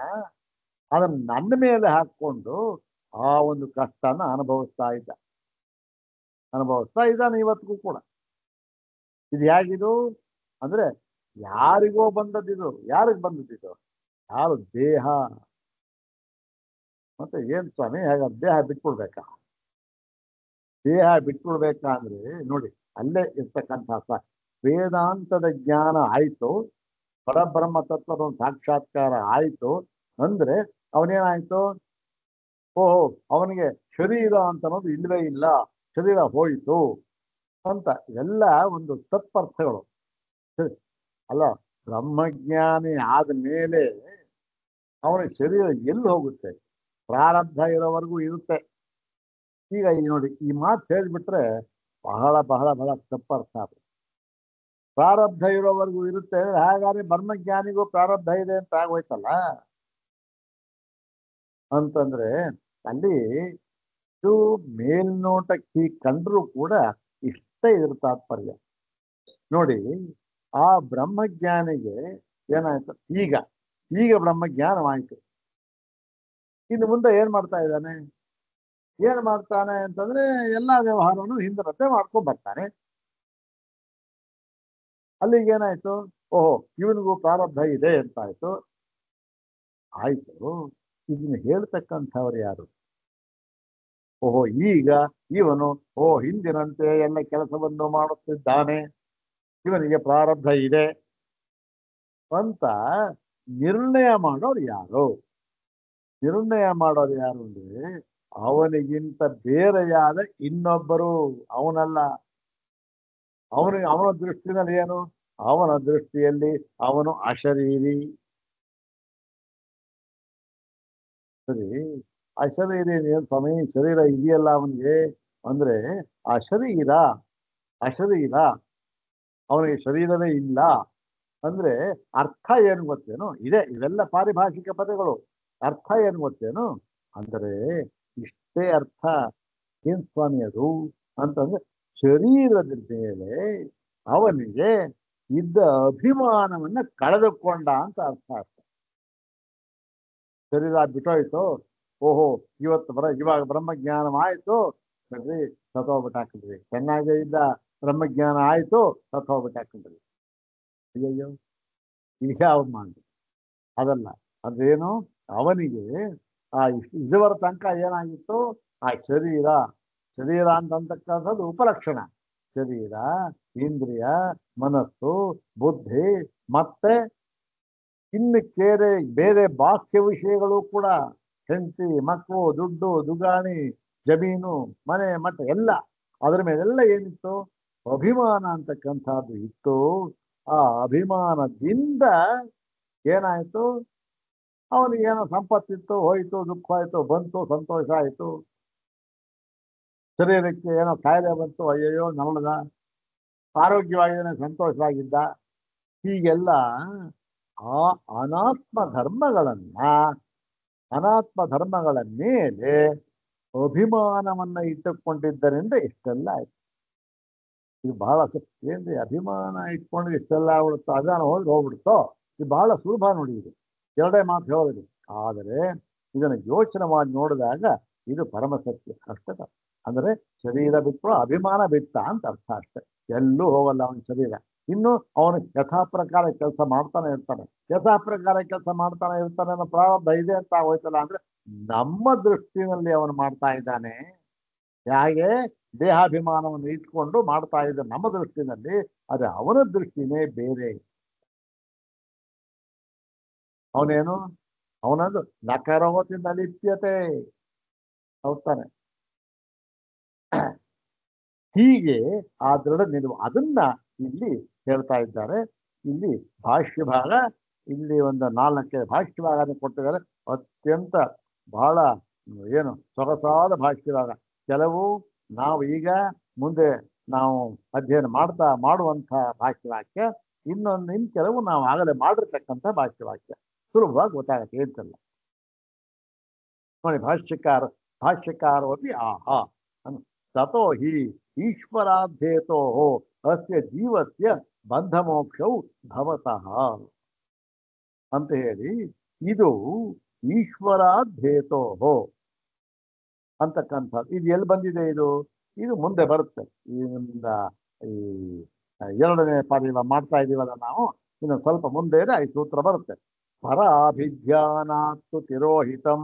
ಅದನ್ನ ನನ್ನ ಮೇಲೆ ಹಾಕ್ಕೊಂಡು ಆ ಒಂದು ಕಷ್ಟನ ಅನುಭವಿಸ್ತಾ ಇದ್ದಾನೆ ಇವತ್ತಿಗೂ ಕೂಡ. ಇದು ಹೇಗಿದು ಅಂದ್ರೆ ಯಾರಿಗೋ ಬಂದದ್ದಿದು. ಯಾರಿಗೆ ಬಂದದ್ದಿದು? ಯಾರು? ದೇಹ. ಮತ್ತೆ ಏನ್ ಸ್ವಾಮಿ ಹಾಗ ದೇಹ ಬಿಟ್ಕೊಡ್ಬೇಕಾ? ದೇಹ ಬಿಟ್ಕೊಡ್ಬೇಕಾ ಅಂದ್ರೆ ನೋಡಿ ಅಲ್ಲೇ ಇರ್ತಕ್ಕಂಥ ವೇದಾಂತದ ಜ್ಞಾನ ಆಯ್ತು, ಪರಬ್ರಹ್ಮ ತತ್ವದ ಒಂದು ಸಾಕ್ಷಾತ್ಕಾರ ಆಯ್ತು ಅಂದ್ರೆ ಅವನೇನಾಯ್ತು, ಓಹೋ ಅವನಿಗೆ ಶರೀರ ಅಂತ ಅನ್ನೋದು ಇಲ್ಲವೇ ಇಲ್ಲ, ಶರೀರ ಹೋಯಿತು ಅಂತ. ಇವೆಲ್ಲ ಒಂದು ತತ್ಪರ್ಥಗಳು ಅಲ್ಲ. ಬ್ರಹ್ಮಜ್ಞಾನಿ ಆದ ಮೇಲೆ ಅವನ ಶರೀರ ಎಲ್ಲಿ ಹೋಗುತ್ತೆ? ಪ್ರಾರಬ್ಧ ಇರೋವರೆಗೂ ಇರುತ್ತೆ. ಈಗ ಈ ನೋಡಿ ಈ ಮಾತು ಹೇಳಿಬಿಟ್ರೆ ಬಹಳ ಬಹಳ ಬಹಳ ತಪ್ಪರ್ಥ ಆಗುತ್ತೆ. ಪ್ರಾರಬ್ಧ ಇರೋವರೆಗೂ ಇರುತ್ತೆ ಅಂದ್ರೆ ಹಾಗಾದ್ರೆ ಬ್ರಹ್ಮಜ್ಞಾನಿಗೂ ಪ್ರಾರಬ್ಧ ಇದೆ ಅಂತ ಆಗೋಯ್ತಲ್ಲ. ಅಂತಂದ್ರೆ ಅಲ್ಲಿ ಇದು ಮೇಲ್ನೋಟಕ್ಕೆ ಕಂಡ್ರೂ ಕೂಡ ಇಷ್ಟೇ ಇದ್ರ ತಾತ್ಪರ್ಯ. ನೋಡಿ, ಆ ಬ್ರಹ್ಮಜ್ಞಾನಿಗೆ ಏನಾಯ್ತು, ಈಗ ಈಗ ಬ್ರಹ್ಮಜ್ಞಾನವಾಯಿತು. ಇನ್ನು ಮುಂದೆ ಏನ್ ಮಾಡ್ತಾ ಇದ್ದಾನೆ, ಏನ್ ಮಾಡ್ತಾನೆ ಅಂತಂದ್ರೆ ಎಲ್ಲಾ ವ್ಯವಹಾರವನ್ನು ಹಿಂದಿನಂತೆ ಮಾಡ್ಕೊಂಡ್ ಬರ್ತಾನೆ. ಅಲ್ಲಿಗೆ ಏನಾಯ್ತು, ಓಹೋ ಇವನಿಗೂ ಪ್ರಾರಬ್ಧ ಇದೆ ಅಂತಾಯ್ತು. ಆಯ್ತು, ಇದನ್ನ ಹೇಳ್ತಕ್ಕಂಥವ್ರು ಯಾರು? ಓಹೋ ಈಗ ಇವನು ಹಿಂದಿನಂತೆ ಎಲ್ಲ ಕೆಲಸವನ್ನು ಮಾಡುತ್ತಿದ್ದಾನೆ, ಇವನಿಗೆ ಪ್ರಾರಬ್ಧ ಇದೆ ಅಂತ ನಿರ್ಣಯ ಮಾಡೋರು ಯಾರು? ನಿರ್ಣಯ ಮಾಡೋರು ಯಾರು ಅಂದ್ರೆ ಅವನಿಗಿಂತ ಬೇರೆಯಾದ ಇನ್ನೊಬ್ಬರು, ಅವನಲ್ಲ. ಅವನ ದೃಷ್ಟಿನಲ್ಲಿ ಏನು, ಅವನ ದೃಷ್ಟಿಯಲ್ಲಿ ಅವನು ಅಶರೀರಿ. ಸರಿ, ಅಶರೀರಿ ಏನ್ ಸಮಯ ಶರೀರ ಇದೆಯಲ್ಲ ಅವನಿಗೆ ಅಂದ್ರೆ ಅಶರೀರ ಅವನಿಗೆ ಶರೀರವೇ ಇಲ್ಲ ಅಂದ್ರೆ ಅರ್ಥ ಏನು ಗೊತ್ತೇನು? ಇವೆಲ್ಲ ಪಾರಿಭಾಷಿಕ ಪದಗಳು. ಅರ್ಥ ಏನು ಗೊತ್ತೇನು ಅಂದ್ರೆ ಇಷ್ಟೇ ಅರ್ಥ. ಏನ್ ಸ್ವಾಮಿ ಅದು ಅಂತಂದ್ರೆ ಶರೀರದ ಮೇಲೆ ಅವನಿಗೆ ಇದ್ದ ಅಭಿಮಾನವನ್ನ ಕಳೆದುಕೊಂಡ ಅಂತ ಅರ್ಥ. ಶರೀರ ಬಿಟ್ಟೋಯ್ತು, ಓಹೋ ಇವಾಗ ಬ್ರಹ್ಮಜ್ಞಾನವಾಯ್ತು, ನೋಡ್ರಿ ಸತ್ತೋಗ್ಬಿಟ್ಟಾಕಿದ್ರಿ. ಚೆನ್ನಾಗೇ ಇದ್ದ ಬ್ರಹ್ಮಜ್ಞಾನ ಆಯ್ತು, ಸತ್ತೋಗ್ಬಿಟ್ಟಾಕಿದ್ರಿ. ಅಯ್ಯಯ್ಯೋ, ಈಗ ಅವ್ರು ಮಾಡಿ ಅದಲ್ಲ. ಅದೇನು, ಅವನಿಗೆ ಇದುವರ ತನಕ ಏನಾಗಿತ್ತು, ಆ ಶರೀರ ಅಂತಕ್ಕಂಥದ್ದು ಉಪಲಕ್ಷಣ. ಶರೀರ, ಇಂದ್ರಿಯ, ಮನಸ್ಸು, ಬುದ್ಧಿ, ಮತ್ತೆ ಇನ್ನು ಬೇರೆ ಬಾಹ್ಯ ವಿಷಯಗಳು ಕೂಡ, ಹೆಂಡತಿ, ಮಕ್ಕಳು, ದುಡ್ಡು, ದುಗಾಣಿ, ಜಮೀನು, ಮನೆ, ಮಠ ಎಲ್ಲ, ಅದರ ಮೇಲೆಲ್ಲ ಏನಿತ್ತು, ಅಭಿಮಾನ ಅಂತಕ್ಕಂಥದ್ದು ಇತ್ತು. ಆ ಅಭಿಮಾನದಿಂದ ಏನಾಯ್ತು, ಅವನಿಗೇನೋ ಸಂಪತ್ತಿತ್ತು, ಹೋಯ್ತು, ದುಃಖ ಆಯ್ತು, ಬಂತು, ಸಂತೋಷ ಆಯ್ತು. ಶರೀರಕ್ಕೆ ಏನೋ ಕಾಯಿಲೆ ಬಂತು, ಅಯ್ಯಯ್ಯೋ ನವಳದ. ಆರೋಗ್ಯವಾಗಿದ್ದಾನೆ, ಸಂತೋಷವಾಗಿದ್ದ. ಹೀಗೆಲ್ಲ ಆ ಅನಾತ್ಮ ಧರ್ಮಗಳ ಮೇಲೆ ಅಭಿಮಾನವನ್ನ ಇಟ್ಟುಕೊಂಡಿದ್ದರಿಂದ ಇಷ್ಟೆಲ್ಲ ಆಯ್ತು. ಇದು ಬಹಳ ಏನ್ರಿ, ಅಭಿಮಾನ ಇಟ್ಕೊಂಡು ಇಷ್ಟೆಲ್ಲ ಆಗ್ಬಿಡುತ್ತೋ, ಅದಾನ ಹೋಗ್ಬಿಡುತ್ತೋ. ಇದು ಬಹಳ ಸುಲಭ ನೋಡಿ. ಇದು ಎರಡೇ ಮಾತು ಹೇಳೋದ್ರಿ. ಆದರೆ ಇದನ್ನು ಯೋಚನೆ ಮಾಡಿ ನೋಡಿದಾಗ ಇದು ಪರಮ ಸತ್ಯ ಅಷ್ಟೇ. ಅಂದ್ರೆ ಶರೀರ ಬಿಟ್ಟು ಅಭಿಮಾನ ಬಿಟ್ಟ ಅಂತ ಅರ್ಥ ಅಷ್ಟೇ. ಎಲ್ಲೂ ಹೋಗಲ್ಲ ಅವನ ಶರೀರ. ಇನ್ನು ಅವನು ಯಥಾ ಪ್ರಕಾರ ಕೆಲಸ ಮಾಡ್ತಾನೆ ಇರ್ತಾನೆ ಅನ್ನೋ ಪ್ರಾರಬ್ಧ ಇದೆ ಅಂತ ಹೋಯ್ತಲ್ಲ. ಅಂದ್ರೆ ನಮ್ಮ ದೃಷ್ಟಿನಲ್ಲಿ ಅವನು ಮಾಡ್ತಾ ಇದ್ದಾನೆ. ಹೇಗೆ ದೇಹಾಭಿಮಾನವನ್ನು ಇಟ್ಕೊಂಡು ಮಾಡ್ತಾ ಇದ್ದ ನಮ್ಮ ದೃಷ್ಟಿನಲ್ಲಿ, ಅದೇ ಅವನ ದೃಷ್ಟಿನೇ ಬೇರೆ. ಅವನೇನು, ಅವನದು ನಕರೋತಿಂದ ಲಿಪ್ಯತೆ ಹೋಗ್ತಾನೆ. ಹೀಗೆ ಆ ದೃಢ ನಿಲುವು, ಅದನ್ನ ಇಲ್ಲಿ ಹೇಳ್ತಾ ಇದ್ದಾರೆ. ಇಲ್ಲಿ ಭಾಷ್ಯ ಭಾಗ, ಇಲ್ಲಿ ಒಂದು 4 ಭಾಷ್ಯ ಭಾಗ ಕೊಟ್ಟಿದ್ದಾರೆ. ಅತ್ಯಂತ ಬಹಳ ಏನು ಸೊಗಸಾದ ಭಾಷ್ಯ ಭಾಗ. ಕೆಲವು ನಾವು ಈಗ ಮುಂದೆ ನಾವು ಅಧ್ಯಯನ ಮಾಡುವಂಥ ಭಾಷ್ಯವಾಕ್ಯ, ಇನ್ನು ಕೆಲವು ನಾವು ಆಗಲೇ ಮಾಡಿರ್ತಕ್ಕಂಥ ಭಾಷ್ಯವಾಕ್ಯ. ಸುಲಭವಾಗಿ ಗೊತ್ತಾಗತ್ತೆ ಅಂತಲ್ಲ ನೋಡಿ. ಭಾಷ್ಯಕಾರೋಪಿ ಆಹಾ ತಥೋ ಹಿ ಈಶ್ವರಾಧ್ಯೇತೋ ಅಸ್ಯ ಜೀವಸ್ಯ ಬಂಧಮೋಕ್ಷವು ಭವತಃ ಅಂತ ಹೇಳಿ, ಇದು ಈಶ್ವರಾಧ್ಯೇತೋ ಅಂತಕ್ಕಂಥದ್ದು. ಇದು ಎಲ್ಲಿ ಬಂದಿದೆ? ಇದು ಮುಂದೆ ಬರುತ್ತೆ. ಈ 2ನೇ ಪಾಠ ಮಾಡ್ತಾ ಇದೀವಲ್ಲ ನಾವು, ಇನ್ನು ಸ್ವಲ್ಪ ಮುಂದೆ ಈ ಸೂತ್ರ ಬರುತ್ತೆ. ಪರಾಭಿಜ್ಞಾನಾತ್ತು ತಿರೋಹಿತಂ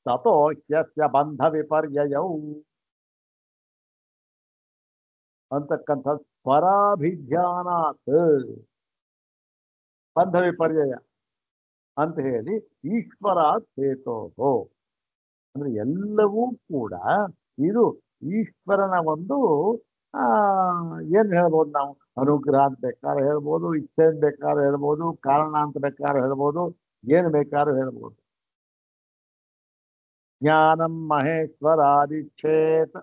ತಥೋ ಹ್ಯಸ್ಯ ಬಂಧ ವಿಪರ್ಯಯೌ ಅಂತಕ್ಕಂಥದ್ದು. ಪರಾಭಿಜ್ಞಾನಾತ್ ಬಂಧ ವಿಪರ್ಯಯ ಅಂತ ಹೇಳಿ ಈಶ್ವರಾತ್ ಹೇತೋ ಅಂದ್ರೆ ಎಲ್ಲವೂ ಕೂಡ ಇದು ಈಶ್ವರನ ಒಂದು ಏನ್ ಹೇಳ್ಬೋದು ನಾವು, ಅನುಗ್ರಹ ಅಂತ ಬೇಕಾದ್ರೆ ಹೇಳ್ಬೋದು, ಇಚ್ಛೆ ಅಂತ ಬೇಕಾದ್ರೆ ಹೇಳ್ಬೋದು, ಕಾರಣ ಅಂತ ಬೇಕಾದ್ರೆ ಹೇಳ್ಬೋದು, ಏನು ಬೇಕಾದ್ರೂ ಹೇಳ್ಬೋದು. ಜ್ಞಾನಂ ಮಹೇಶ್ವರಾದಿಚ್ಛೇತ್,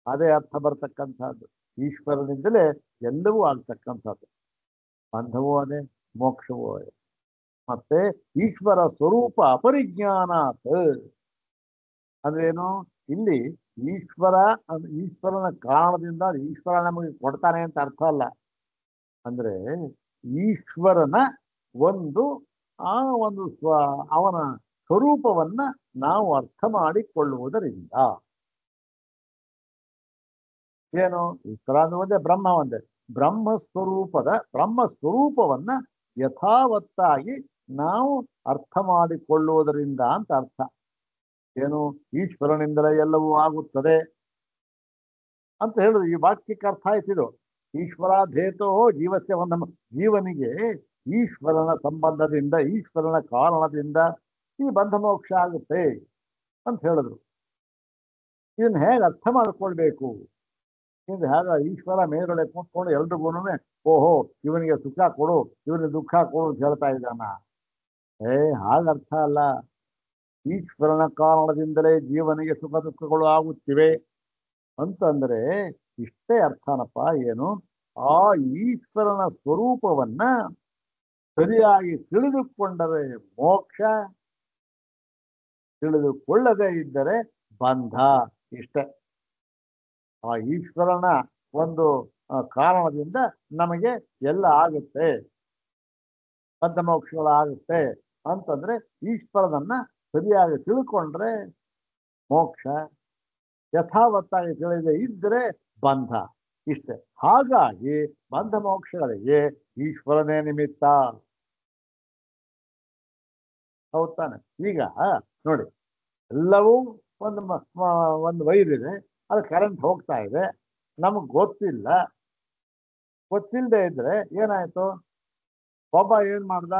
ಅದೇ ಅರ್ಥ ಬರ್ತಕ್ಕಂಥದ್ದು. ಈಶ್ವರನಿಂದಲೇ ಎಲ್ಲವೂ ಆಗ್ತಕ್ಕಂಥದ್ದು. ಬಂಧವೂ ಅದೇ, ಮೋಕ್ಷವೂ ಅದೇ. ಮತ್ತೆ ಈಶ್ವರ ಸ್ವರೂಪ ಅಪರಿಜ್ಞಾನಾತ್ ಅಂದ್ರೇನು? ಇಲ್ಲಿ ಈಶ್ವರ ಈಶ್ವರನ ಕಾರಣದಿಂದ ಈಶ್ವರ ನಮಗೆ ಕೊಡ್ತಾನೆ ಅಂತ ಅರ್ಥ ಅಲ್ಲ. ಅಂದ್ರೆ ಈಶ್ವರನ ಒಂದು ಆ ಒಂದು ಅವನ ಸ್ವರೂಪವನ್ನ ನಾವು ಅರ್ಥ ಮಾಡಿಕೊಳ್ಳುವುದರಿಂದ ಏನು ಈಶ್ವರ ಅಂದ್ರೆ ಒಂದೇ, ಬ್ರಹ್ಮ ಒಂದೇ. ಬ್ರಹ್ಮ ಸ್ವರೂಪವನ್ನ ಯಥಾವತ್ತಾಗಿ ನಾವು ಅರ್ಥ ಮಾಡಿಕೊಳ್ಳುವುದರಿಂದ ಅಂತ ಅರ್ಥ. ಏನು ಈಶ್ವರನಿಂದಲೇ ಎಲ್ಲವೂ ಆಗುತ್ತದೆ ಅಂತ ಹೇಳಿದ್ರು. ಈ ವಾಕ್ಯಕ್ಕೆ ಅರ್ಥ ಆಯ್ತಿದು. ಈಶ್ವರಾಧೇತೋ ಜೀವಸ್ಯ ಒಂದು ಜೀವನಿಗೆ ಈಶ್ವರನ ಸಂಬಂಧದಿಂದ ಈಶ್ವರನ ಕಾರಣದಿಂದ ಈ ಬಂಧ ಮೋಕ್ಷ ಆಗುತ್ತೆ ಅಂತ ಹೇಳಿದ್ರು. ಇದನ್ನ ಹೇಗೆ ಅರ್ಥ ಮಾಡ್ಕೊಳ್ಬೇಕು? ಇದು ಹೇಗ ಈಶ್ವರ ಮೇಲ್ಗಡೆ ಕೂತ್ಕೊಂಡು ಎಲ್ರಿಗೂ ಓಹೋ ಇವನಿಗೆ ಸುಖ ಕೊಡು ಇವನಿಗೆ ದುಃಖ ಕೊಡು ಅಂತ ಹೇಳ್ತಾ ಇದ್ದಾನ? ಹಾಗರ್ಥ ಅಲ್ಲ. ಈಶ್ವರನ ಕಾರಣದಿಂದಲೇ ಜೀವನಿಗೆ ಸುಖ ದುಃಖಗಳು ಆಗುತ್ತಿವೆ ಅಂತಂದ್ರೆ ಇಷ್ಟೇ ಅರ್ಥನಪ್ಪ. ಏನು ಆ ಈಶ್ವರನ ಸ್ವರೂಪವನ್ನ ಸರಿಯಾಗಿ ತಿಳಿದುಕೊಂಡರೆ ಮೋಕ್ಷ, ತಿಳಿದುಕೊಳ್ಳದೆ ಇದ್ದರೆ ಬಂಧ. ಇಷ್ಟೇ. ಆ ಈಶ್ವರನ ಒಂದು ಕಾರಣದಿಂದ ನಮಗೆ ಎಲ್ಲ ಆಗುತ್ತೆ, ಬಂಧ ಮೋಕ್ಷಗಳಾಗುತ್ತೆ ಅಂತಂದ್ರೆ ಈಶ್ವರನನ್ನ ಸರಿಯಾಗಿ ತಿಳ್ಕೊಂಡ್ರೆ ಮೋಕ್ಷ, ಯಥಾವತ್ತಾಗಿ ತಿಳಿದೇ ಇದ್ರೆ ಬಂಧ. ಇಷ್ಟೇ. ಹಾಗಾಗಿ ಬಂಧ ಮೋಕ್ಷಗಳಿಗೆ ಈಶ್ವರನೇ ನಿಮಿತ್ತ. ಹೌದ್ ತಾನೆ? ಈಗ ನೋಡಿ, ಎಲ್ಲವೂ ಒಂದು ವೈರ್ ಇದೆ, ಅದು ಕರೆಂಟ್ ಹೋಗ್ತಾ ಇದೆ, ನಮಗ್ ಗೊತ್ತಿಲ್ಲದೆ ಇದ್ರೆ ಏನಾಯ್ತು? ಒಬ್ಬ ಏನ್ ಮಾಡ್ದ,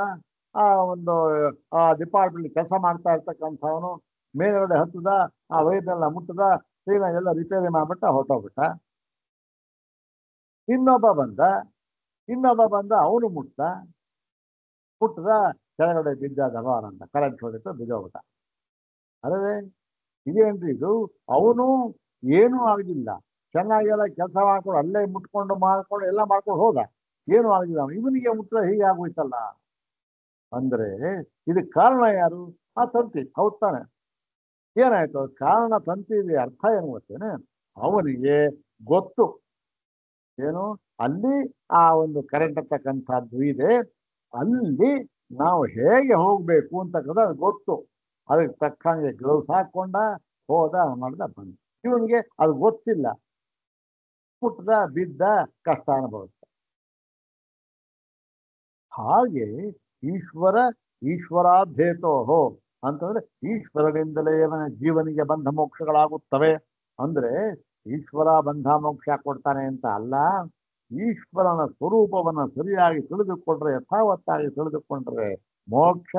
ಆ ಒಂದು ಡಿಪಾರ್ಟ್ಮೆಂಟ್ ಕೆಲಸ ಮಾಡ್ತಾ ಇರ್ತಕ್ಕಂಥವನು ಮೇಲ್ಗಡೆ ಹತ್ತದ, ಆ ವೈರ್ನೆಲ್ಲ ಮುಟ್ಟದ, ಎಲ್ಲ ರಿಪೇರಿ ಮಾಡ್ಬಿಟ್ಟ, ಹೊರಟೋಗ್ಬಿಟ್ಟ. ಇನ್ನೊಬ್ಬ ಬಂದ ಅವನು ಮುಟ್ಟದ, ಕೆಳಗಡೆ ಬಿದ್ದ ದಬಾರ ಅಂತ ಕರೆಂಟ್ ಹೊಡಿತು, ಬಿದ್ದೋಗ್ಬಿಟ್ಟ. ಅದೇ ಇದೇನ್ರಿ ಇದು? ಅವನು ಏನೂ ಆಗಿಲ್ಲ, ಚೆನ್ನಾಗೆಲ್ಲ ಕೆಲಸ ಮಾಡ್ಕೊಂಡು ಅಲ್ಲೇ ಮುಟ್ಕೊಂಡು ಮಾಡ್ಕೊಂಡು ಎಲ್ಲ ಮಾಡ್ಕೊಂಡು ಹೋದ, ಏನೂ ಆಗಿಲ್ಲ. ಇವನಿಗೆ ಮುಟ್ಟಿದ ಹೀಗೆ ಆಗೋಯ್ತಲ್ಲ ಅಂದ್ರೆ ಇದಕ್ಕೆ ಕಾರಣ ಯಾರು? ಆ ತಂತಿ. ಹೌದ್ ತಾನೆ? ಏನಾಯ್ತು? ಕಾರಣ ತಂತಿ ಇದೆ. ಅರ್ಥ ಏನು ಗೊತ್ತೇನೆ? ಅವನಿಗೆ ಗೊತ್ತು ಏನು ಅಲ್ಲಿ ಆ ಒಂದು ಕರೆಂಟ್ ಅಂತಕ್ಕಂಥದ್ದು ಇದೆ, ಅಲ್ಲಿ ನಾವು ಹೇಗೆ ಹೋಗ್ಬೇಕು ಅಂತಕ್ಕಂಥ ಗೊತ್ತು. ಅದಕ್ಕೆ ತಕ್ಕಂಗೆ ಗ್ಲೌಸ್ ಹಾಕೊಂಡ ಹೋದ, ಮಾಡ್ದ, ಬಂದ. ಇವನಿಗೆ ಅದು ಗೊತ್ತಿಲ್ಲ, ಪುಟ್ಟದ, ಬಿದ್ದ, ಕಷ್ಟ ಅನುಭವಿಸ್ತ. ಹಾಗೆ ಈಶ್ವರಾಧೇತೋಹೋ ಅಂತಂದ್ರೆ ಈಶ್ವರನಿಂದಲೇ ಜೀವನಿಗೆ ಬಂಧ ಮೋಕ್ಷಗಳಾಗುತ್ತವೆ. ಅಂದ್ರೆ ಈಶ್ವರ ಬಂಧ ಮೋಕ್ಷ ಕೊಡ್ತಾನೆ ಅಂತ ಅಲ್ಲ, ಈಶ್ವರನ ಸ್ವರೂಪವನ್ನ ಸರಿಯಾಗಿ ತಿಳಿದುಕೊಂಡ್ರೆ, ಯಥಾವತ್ತಾಗಿ ತಿಳಿದುಕೊಂಡ್ರೆ ಮೋಕ್ಷ,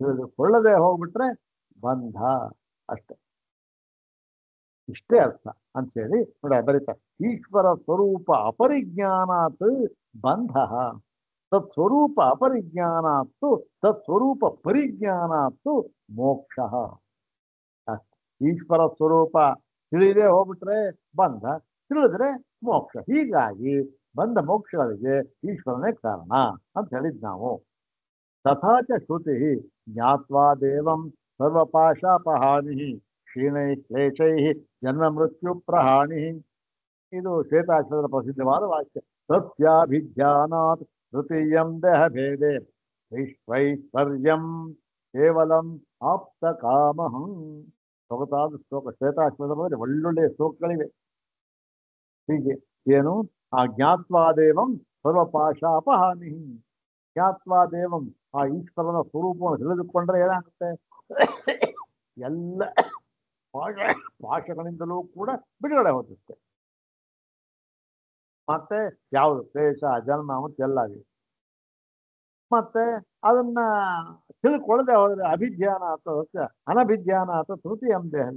ತಿಳಿದುಕೊಳ್ಳದೆ ಹೋಗ್ಬಿಟ್ರೆ ಬಂಧ. ಅಷ್ಟೆ. ಇಷ್ಟೇ ಅರ್ಥ ಅಂತೇಳಿ ನೋಡಿ ಬರೀತಾರೆ. ಈಶ್ವರ ಸ್ವರೂಪ ಅಪರಿಜ್ಞಾನಾತ್ ಬಂಧ, ತತ್ಸ್ವರೂಪ ಅಪರಿಜ್ಞಾನಾತ್ತು ತತ್ಸ್ವರೂಪ ಪರಿಜ್ಞಾನಾತ್ತು ಮೋಕ್ಷ. ಈಶ್ವರ ಸ್ವರೂಪ ತಿಳಿದೇ ಹೋಗ್ಬಿಟ್ರೆ ಬಂಧ, ತಿಳಿದ್ರೆ ಮೋಕ್ಷ. ಹೀಗಾಗಿ ಬಂಧ ಮೋಕ್ಷಗಳಿಗೆ ಈಶ್ವರನೇ ಕಾರಣ ಅಂತ ಹೇಳಿದ್ ನಾವು. ತಥಾಚ ಶ್ರುತಿ ಜ್ಞಾತ್ವಾ ದೇವಂ ಸರ್ವಪಾಶಾಪಹಾನಿ ಕ್ಷೀಣೈ ಕ್ಲೇಶೈ ಜನ್ಮ ಮೃತ್ಯು ಪ್ರಹಾಣಿ. ಇದು ಶ್ವೇತಾಕ್ಷರದ ಪ್ರಸಿದ್ಧವಾದ ವಾಕ್ಯ. ಸತ್ಯಾಭಿಜ್ಞಾನಾತ್ ತೃತೀಯಂ ದೇಹ ಭೇದೆ ವೈಶ್ವೈಶ್ವರ್ಯಂ ಕೇವಲಂ ಆಪ್ತ ಕಾಮಹಂ. ಸೊಗಸಾದ ಶ್ಲೋಕ. ಶ್ವೇತಾಕ್ಷರದ ಬಗ್ಗೆ ಒಳ್ಳೊಳ್ಳೆಯ ಶ್ಲೋಕಗಳಿವೆ. ಹೀಗೆ ಏನು ಆ ಜ್ಞಾತ್ವಾದೇವಂ ಸರ್ವಪಾಶಾಪಹಾನಿ. ಜ್ಞಾತ್ವಾದೇವಂ ಆ ಈಶ್ವರನ ಸ್ವರೂಪವನ್ನು ತಿಳಿದುಕೊಂಡ್ರೆ ಏನಾಗುತ್ತೆ? ಎಲ್ಲ ಪಾಶಗಳಿಂದಲೂ ಕೂಡ ಬಿಡುಗಡೆ ಹೊಂದುತ್ತೆ. ಮತ್ತೆ ಯಾವುದು ಕ್ಲೇಶ ಜನ್ಮ ಮತ್ತೆಲ್ಲ. ಮತ್ತೆ ಅದನ್ನ ತಿಳ್ಕೊಳ್ಳದೆ ಹೋದ್ರೆ ಅಭಿಜ್ಞಾನ ಅಥವಾ ಅನಭಿಜ್ಞಾನ ಅಥವಾ ತೃತೀಯಂ ದೇಹ,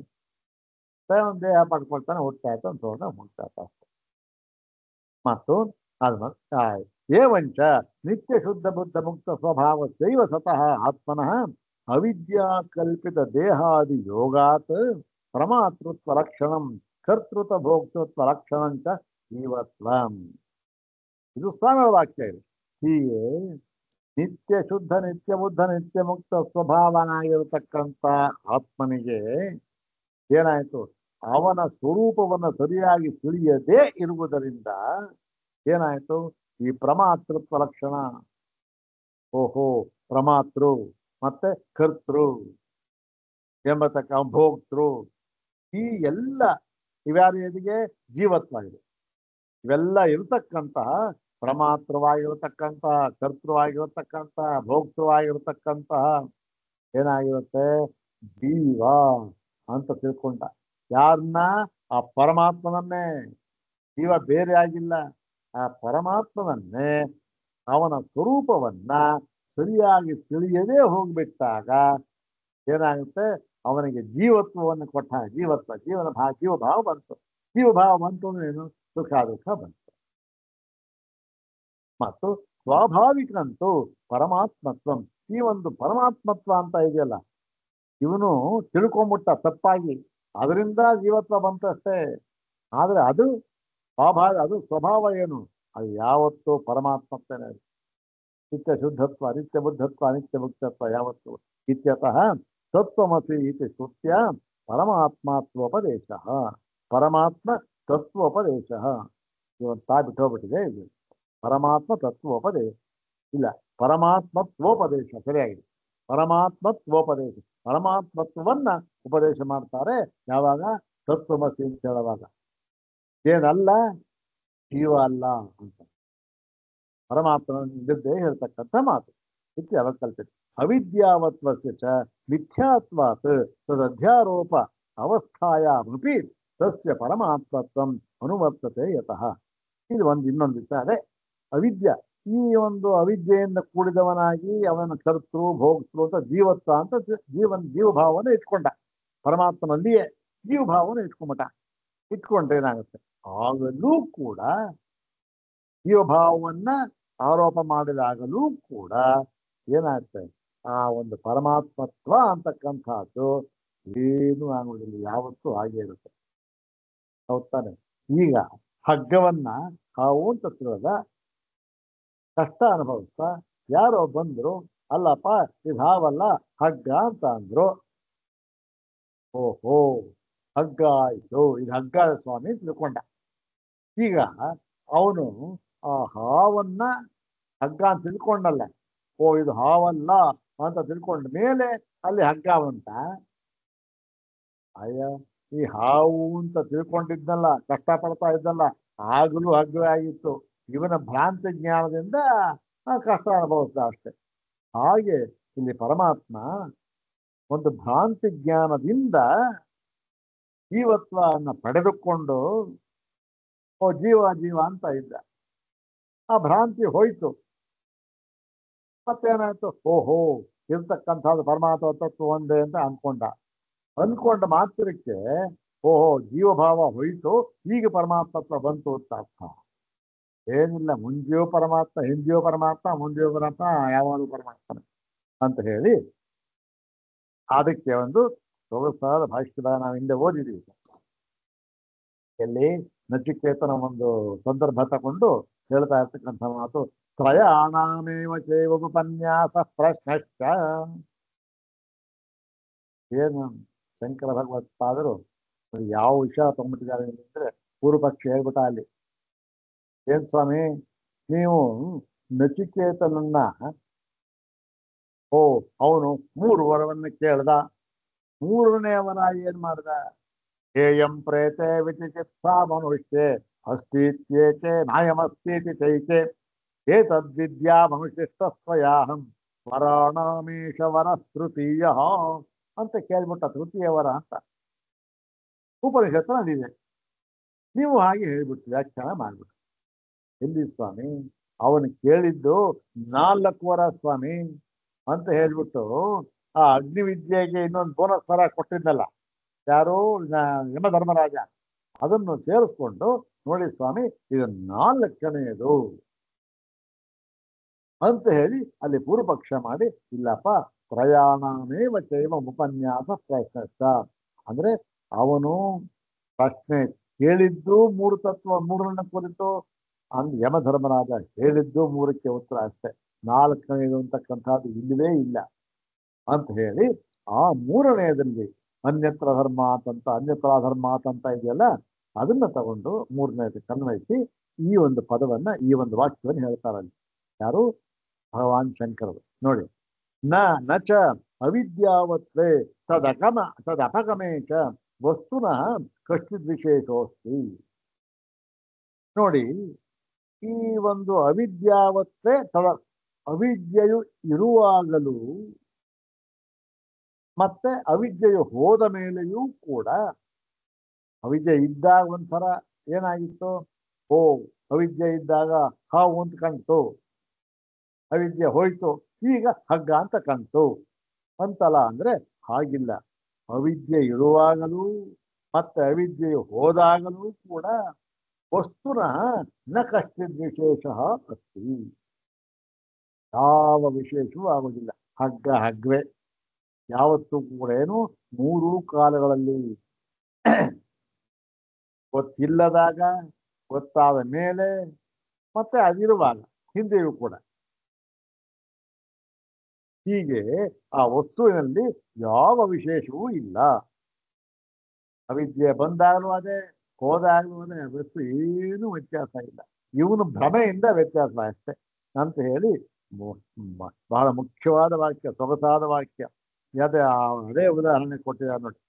ಸ್ವಯಂ ದೇಹ ಪಡ್ಕೊಳ್ತಾನೆ, ಹುಟ್ತಾ ಇತ್ತು ಅಂತ ಹುಡ್ತಾ ಇತ್ತ ಅಷ್ಟೆ. ಮತ್ತು ಅದು ಏವಂಚ ನಿತ್ಯ ಶುದ್ಧ ಬುದ್ಧ ಮುಕ್ತ ಸ್ವಭಾವ ಶೈವ ಸತಃ ಆತ್ಮನಃ ಅವಿದ್ಯಾ ಕಲ್ಪಿತ ದೇಹಾದಿ ಯೋಗಾತ್ ಪ್ರಮಾತೃತ್ವ ಲಕ್ಷಣಂ ಕರ್ತೃತ್ವ ಭೋಕ್ತೃತ್ವ ಲಕ್ಷಣಂಚ ಜೀವತ್ವಂ. ಇದು ಸ್ವಾಮಿಯ ವಾಕ್ಯ. ಇದೆ ಹೀಗೆ ನಿತ್ಯ ಶುದ್ಧ ನಿತ್ಯ ಬುದ್ಧ ನಿತ್ಯ ಮುಕ್ತ ಸ್ವಭಾವನಾಗಿರತಕ್ಕಂಥ ಆತ್ಮನಿಗೆ ಏನಾಯ್ತು? ಅವನ ಸ್ವರೂಪವನ್ನು ಸರಿಯಾಗಿ ತಿಳಿಯದೇ ಇರುವುದರಿಂದ ಏನಾಯ್ತು? ಈ ಪ್ರಮಾತೃತ್ವ ಲಕ್ಷಣ. ಓಹೋ, ಪ್ರಮಾತೃ ಮತ್ತೆ ಕರ್ತೃ ಎಂಬತಕ್ಕ ಭೋಕ್ತೃ, ಈ ಎಲ್ಲ ಇವ್ಯಾರಿಗೆ ಜೀವತ್ವ ಇದೆ. ಇವೆಲ್ಲ ಇರತಕ್ಕಂತಹ ಪ್ರಮಾತ್ರವಾಗಿರತಕ್ಕಂತಹ, ಕರ್ತೃವಾಗಿರತಕ್ಕಂತಹ, ಭೋಕ್ತೃವಾಗಿರತಕ್ಕಂತಹ ಏನಾಗಿರುತ್ತೆ? ಜೀವ ಅಂತ ತಿಳ್ಕೊಂಡ. ಯಾರನ್ನ? ಆ ಪರಮಾತ್ಮನನ್ನೇ. ಜೀವ ಬೇರೆ ಆಗಿಲ್ಲ, ಆ ಪರಮಾತ್ಮನನ್ನೇ, ಅವನ ಸ್ವರೂಪವನ್ನ ಸರಿಯಾಗಿ ತಿಳಿಯದೇ ಹೋಗ್ಬಿಟ್ಟಾಗ ಏನಾಗುತ್ತೆ? ಅವನಿಗೆ ಜೀವತ್ವವನ್ನು ಕೊಟ್ಟ. ಜೀವತ್ವ, ಜೀವಭಾವ ಬಂತು. ಜೀವಭಾವ ಬಂತು ಅಂದ್ರೆ ಏನು? ಸುಖ ದುಃಖ ಬಂತು. ಮತ್ತು ಸ್ವಾಭಾವಿಕಂತೂ ಪರಮಾತ್ಮತ್ವ. ಈ ಒಂದು ಪರಮಾತ್ಮತ್ವ ಅಂತ ಇದೆಯಲ್ಲ, ಇವನು ತಿಳ್ಕೊಂಬಿಟ್ಟ ತಪ್ಪಾಗಿ, ಅದರಿಂದ ಜೀವತ್ವ ಬಂತಷ್ಟೇ. ಆದ್ರೆ ಅದು ಅದು ಸ್ವಭಾವ ಏನು? ಅದು ಯಾವತ್ತೂ ಪರಮಾತ್ಮತ್ವನೇ. ನಿತ್ಯ ಶುದ್ಧತ್ವ, ನಿತ್ಯ ಬುದ್ಧತ್ವ, ನಿತ್ಯ ಮುಕ್ತತ್ವ ಯಾವತ್ತು ಇತ್ಯತಃ ತತ್ವಮಸಿ ಇತಿ ಸ್ತುತ್ಯ ಪರಮಾತ್ಮತ್ವೋಪದೇಶ. ಪರಮಾತ್ಮ ತತ್ವೋಪದೇಶ. ಇವತ್ತು ಬಿಟ್ಟೋಗ್ಬಿಟ್ಟಿದೆ ಇದು. ಪರಮಾತ್ಮ ತತ್ವೋಪದೇಶ ಇಲ್ಲ, ಪರಮಾತ್ಮತ್ವೋಪದೇಶ ಸರಿಯಾಗಿದೆ. ಪರಮಾತ್ಮತ್ವೋಪದೇಶ, ಪರಮಾತ್ಮತ್ವವನ್ನ ಉಪದೇಶ ಮಾಡ್ತಾರೆ. ಯಾವಾಗ? ತತ್ವಮಸಿ ಅಂತ ಹೇಳುವಾಗ. ಏನಲ್ಲ, ಜೀವ ಅಲ್ಲ ಅಂತ ಪರಮಾತ್ಮನಿದ್ದೇ ಹೇಳ್ತಕ್ಕಂಥ ಮಾತು. ಇತಿ ಅವಕಲ್ಪಿತ. ಅವಿದ್ಯಾವತ್ವಸ್ಯ ಚ ಮಿಥ್ಯಾತ್ವಾತ್ ತದಧ್ಯಾರೋಪ ಅವಸ್ಥಾಯಾಮಪಿ ತಸ್ಯ ಪರಮಾತ್ಮತ್ವಂ ಅನುವರ್ತತೆ ಯತಃ. ಇದು ಇನ್ನೊಂದು ಅದೇ ಅವಿದ್ಯ. ಈ ಒಂದು ಅವಿದ್ಯೆಯಿಂದ ಕೂಡಿದವನಾಗಿ ಅವನ ಕರ್ತೃ ಭೋಕ್ತೃ ಅಂತ ಜೀವತ್ವ ಅಂತ ಜೀವಭಾವನ ಇಟ್ಕೊಂಡ. ಪರಮಾತ್ಮನಲ್ಲಿಯೇ ಜೀವಭಾವನ ಇಟ್ಕೊಂಬಿಟ್ಟ. ಇಟ್ಕೊಂಡ್ರೆ ಏನಾಗುತ್ತೆ? ಆಗಲೂ ಕೂಡ ಜೀವಭಾವವನ್ನ ಆರೋಪ ಮಾಡಿದಾಗಲೂ ಕೂಡ ಏನಾಗುತ್ತೆ? ಆ ಒಂದು ಪರಮಾತ್ಮತ್ವ ಅಂತಕ್ಕಂಥದ್ದು ಏನು ಆಗುವುದಿಲ್ಲ, ಯಾವತ್ತೂ ಹಾಗೆ ಇರುತ್ತೆ. ಹೌದ್ ತಾನೆ? ಈಗ ಹಗ್ಗವನ್ನ ಹಾವು ಅಂತ ತಿಳಿದ ಕಷ್ಟ ಅನುಭವಿಸ್ತಾ ಯಾರೋ ಬಂದ್ರು, ಅಲ್ಲಪ್ಪ ಇದು ಹಾವಲ್ಲ ಹಗ್ಗ ಅಂತ ಅಂದ್ರು. ಓಹೋ, ಹಗ್ಗ ಆಯ್ತು, ಇದು ಹಗ್ಗ ಸ್ವಾಮಿ ತಿಳ್ಕೊಂಡ. ಈಗ ಅವನು ಆ ಹಾವನ್ನ ಹಗ್ಗ ಅಂತ ತಿಳ್ಕೊಂಡಲ್ಲ, ಓ ಇದು ಹಾವಲ್ಲ ಅಂತ ತಿಳ್ಕೊಂಡ ಮೇಲೆ ಅಲ್ಲಿ ಹಗ್ಗ ಬಂತ. ಅಯ್ಯ, ಈ ಹಾವು ಅಂತ ತಿಳ್ಕೊಂಡಿದ್ನಲ್ಲ, ಕಷ್ಟಪಡ್ತಾ ಇದ್ದಲ್ಲ, ಆಗಲೂ ಹಗ್ಗ ಆಗಿತ್ತು. ಇವನ ಭ್ರಾಂತಿ ಜ್ಞಾನದಿಂದ ಕಷ್ಟ ಅನುಭವಿಸ್ದ ಅಷ್ಟೆ. ಹಾಗೆ ಇಲ್ಲಿ ಪರಮಾತ್ಮ ಒಂದು ಭ್ರಾಂತಿ ಜ್ಞಾನದಿಂದ ಜೀವತ್ವನ್ನ ಪಡೆದುಕೊಂಡು ಓ ಜೀವ ಜೀವ ಅಂತ ಇದ್ದ. ಆ ಭ್ರಾಂತಿ ಹೋಯ್ತು. ಮತ್ತೇನಾಯ್ತು? ಓಹೋ, ಇರ್ತಕ್ಕಂಥದ್ದು ಪರಮಾತ್ಮ ತತ್ವ ಒಂದೇ ಅಂತ ಅಂದ್ಕೊಂಡ ಮಾತ್ರಕ್ಕೆ ಓಹೋ ಜೀವಭಾವ ಹೋಯ್ತು, ಈಗ ಪರಮಾತ್ಮತ್ವ ಬಂತು ಅಂತ ಅರ್ಥ ಏನಿಲ್ಲ. ಮುಂಜೆಯೂ ಪರಮಾತ್ಮ, ಹಿಂದಿಯೂ ಪರಮಾತ್ಮ, ಮುಂದೆಯೂ ಪರಮಾತ್ಮ, ಯಾವಾಗಲೂ ಪರಮಾತ್ಮ ಅಂತ ಹೇಳಿ ಅದಕ್ಕೆ ಒಂದು ಸೊಗಸಾದ ಭಾಷ್ಯದ ನಾವು ಹಿಂದೆ ಓದಿದ್ದೀವಿ. ಎಲ್ಲಿ ನಚಿಕೇತನ ಒಂದು ಸಂದರ್ಭ ತಗೊಂಡು ಹೇಳ್ತಾ ಇರ್ತಕ್ಕಂಥ ಮಾತು, ತ್ರಯಾಣಾಮೇವ ಚೈವೋಪನ್ಯಾಸ ಪ್ರಶ್ನಶ್ಚ. ಏನು ಶಂಕರ ಭಗವತ್ಪಾದರು ಯಾವ ವಿಷಯ ತಗೊಂಡ್ಬಿಟ್ಟಿದ್ದಾರೆ ಅಂದ್ರೆ, ಪೂರ್ವ ಪಕ್ಷ ಹೇಳ್ಬಿಟ್ಟ ಅಲ್ಲಿ, ಏನ್ ಸ್ವಾಮಿ ನೀವು ನಚಿಕೇತನನ್ನ ಅವನು 3 ವರವನ್ನ ಕೇಳ್ದ, 3ನೇ ವರ ಏನ್ ಮಾಡ್ದ? ಹೇಯಂ ಪ್ರೇತೆ ವಿಚಿಕಿತ್ಸಾ ಮನುಷ್ಯೇ ಅಸ್ತಿತ್ಯೇಕೆ ನಾಯಮಸ್ತೀತಿ ಚೈಕೆ ಏತದ್ವಿದ್ಯಾ ಮನುಷ್ಯಸ್ತ್ವಯಾಹಂ ವರಾಣಾಮೀಶ ವರ ತೃತೀಯ ಅಂತ ಕೇಳ್ಬಿಟ್ಟ. ತೃತೀಯ ವರ ಅಂತ ಉಪನಿಷತ್ತು ನದಿದೆ. ನೀವು ಹಾಗೆ ಹೇಳ್ಬಿಟ್ಟು ವ್ಯಾಖ್ಯಾನ ಮಾಡ್ಬಿಟ್ಟು, ಎಲ್ಲಿ ಸ್ವಾಮಿ ಅವನು ಕೇಳಿದ್ದು 4 ವರ ಸ್ವಾಮಿ ಅಂತ ಹೇಳ್ಬಿಟ್ಟು ಆ ಅಗ್ನಿವಿದ್ಯೆಗೆ ಇನ್ನೊಂದು ಬೋನಸ್ ವರ ಕೊಟ್ಟಿದ್ದಲ್ಲ ಯಾರು? ಯಮಧರ್ಮರಾಜ. ಅದನ್ನು ಸೇರಿಸ್ಕೊಂಡು ನೋಡಿ ಸ್ವಾಮಿ ಇದು 4ನೇದು ಅಂತ ಹೇಳಿ ಅಲ್ಲಿ ಪೂರ್ವಪಕ್ಷ ಮಾಡಿ, ಇಲ್ಲಪ್ಪ ಪ್ರಯಾಣಮೇವ ಚೈವ ಉಪನ್ಯಾಸ ಪ್ರಶ್ನ ಅಂದ್ರೆ ಅವನು ಪ್ರಶ್ನೆ ಕೇಳಿದ್ದು 3 ತತ್ವ 3ನ್ನ ಕುರಿತು, ಯಮಧರ್ಮರಾಜ ಹೇಳಿದ್ದು 3ಕ್ಕೆ ಉತ್ತರ ಅಷ್ಟೇ. 4ನೇದು ಅಂತಕ್ಕಂಥದ್ದು ಇಲ್ಲವೇ ಇಲ್ಲ ಅಂತ ಹೇಳಿ ಆ 3ನೇದಲ್ಲಿ ಅನ್ಯತ್ರ ಧರ್ಮಾತ್ ಅಂತ ಅನ್ಯತ್ರ ಧರ್ಮಾತ್ ಅಂತ ಇದೆಯಲ್ಲ, ಅದನ್ನ ತಗೊಂಡು ಮೂರನೇದು ಕನ್ವಯಿಸಿ ಈ ಒಂದು ಪದವನ್ನ, ಈ ಒಂದು ವಾಕ್ಯವನ್ನು ಹೇಳ್ತಾರಲ್ಲಿ. ಯಾರು? ಭಗವಾನ್ ಶಂಕರರು. ನೋಡಿ, ನ ಚ ಅವಿದ್ಯಾವತ್ವೇ ತದಪಗಮೇ ಚ ವಸ್ತುನಃ ಕಶ್ಚಿದ್ ವಿಶೇಷೋಸ್ತಿ. ನೋಡಿ, ಈ ಒಂದು ಅವಿದ್ಯಾವತ್ತೇ ಅವಿದ್ಯೆಯು ಇರುವಾಗಲೂ ಮತ್ತೆ ಅವಿದ್ಯೆಯು ಹೋದ ಮೇಲೆಯೂ ಕೂಡ, ಅವಿದ್ಯೆ ಇದ್ದಾಗ ಒಂದ್ಸಲ ಏನಾಗಿತ್ತು, ಓ ಅವಿದ್ಯೆ ಇದ್ದಾಗ ಹಾವು ಅಂತ ಕಾಣ್ತು, ಅವಿದ್ಯೆ ಹೋಯ್ತು ಈಗ ಹಗ್ಗ ಅಂತ ಕಾಣ್ತು ಅಂತಲ್ಲ. ಅಂದ್ರೆ ಹಾಗಿಲ್ಲ. ಅವಿದ್ಯೆ ಇರುವಾಗಲೂ ಮತ್ತೆ ಅವಿದ್ಯೆಯು ಹೋದಾಗಲೂ ಕೂಡ ವಸ್ತುನಃ ನ ಕಶ್ಚಿದ್ ವಿಶೇಷ ಅಸ್ತಿ. ಯಾವ ವಿಶೇಷವೂ ಆಗುವುದಿಲ್ಲ. ಹಗ್ಗ ಹಗ್ಗವೇ ಯಾವತ್ತೂ ಕೂಡ. ಏನು, ಮೂರೂ ಕಾಲಗಳಲ್ಲಿ ಗೊತ್ತಿಲ್ಲದಾಗ, ಗೊತ್ತಾದ ಮೇಲೆ, ಮತ್ತೆ ಅದಿರುವಾಗ, ಹಿಂದೆಯೂ ಕೂಡ ಹೀಗೆ ಆ ವಸ್ತುವಿನಲ್ಲಿ ಯಾವ ವಿಶೇಷವೂ ಇಲ್ಲ. ಅವಿದ್ಯೆ ಬಂದಾಗಲೂ ಅದೇ, ಹೋದಾಗಲೂ ಅದೇ, ವಸ್ತು ಏನೂ ವ್ಯತ್ಯಾಸ ಇಲ್ಲ. ಇವನು ಭ್ರಮೆಯಿಂದ ವ್ಯತ್ಯಾಸ ಅಷ್ಟೇ ಅಂತ ಹೇಳಿ ಬಹಳ ಮುಖ್ಯವಾದ ವಾಕ್ಯ, ಸೊಗಸಾದ ವಾಕ್ಯ. ಅದೇ ಉದಾಹರಣೆ ಕೊಟ್ಟಿದ್ದಾರೆ ನೋಡಿ.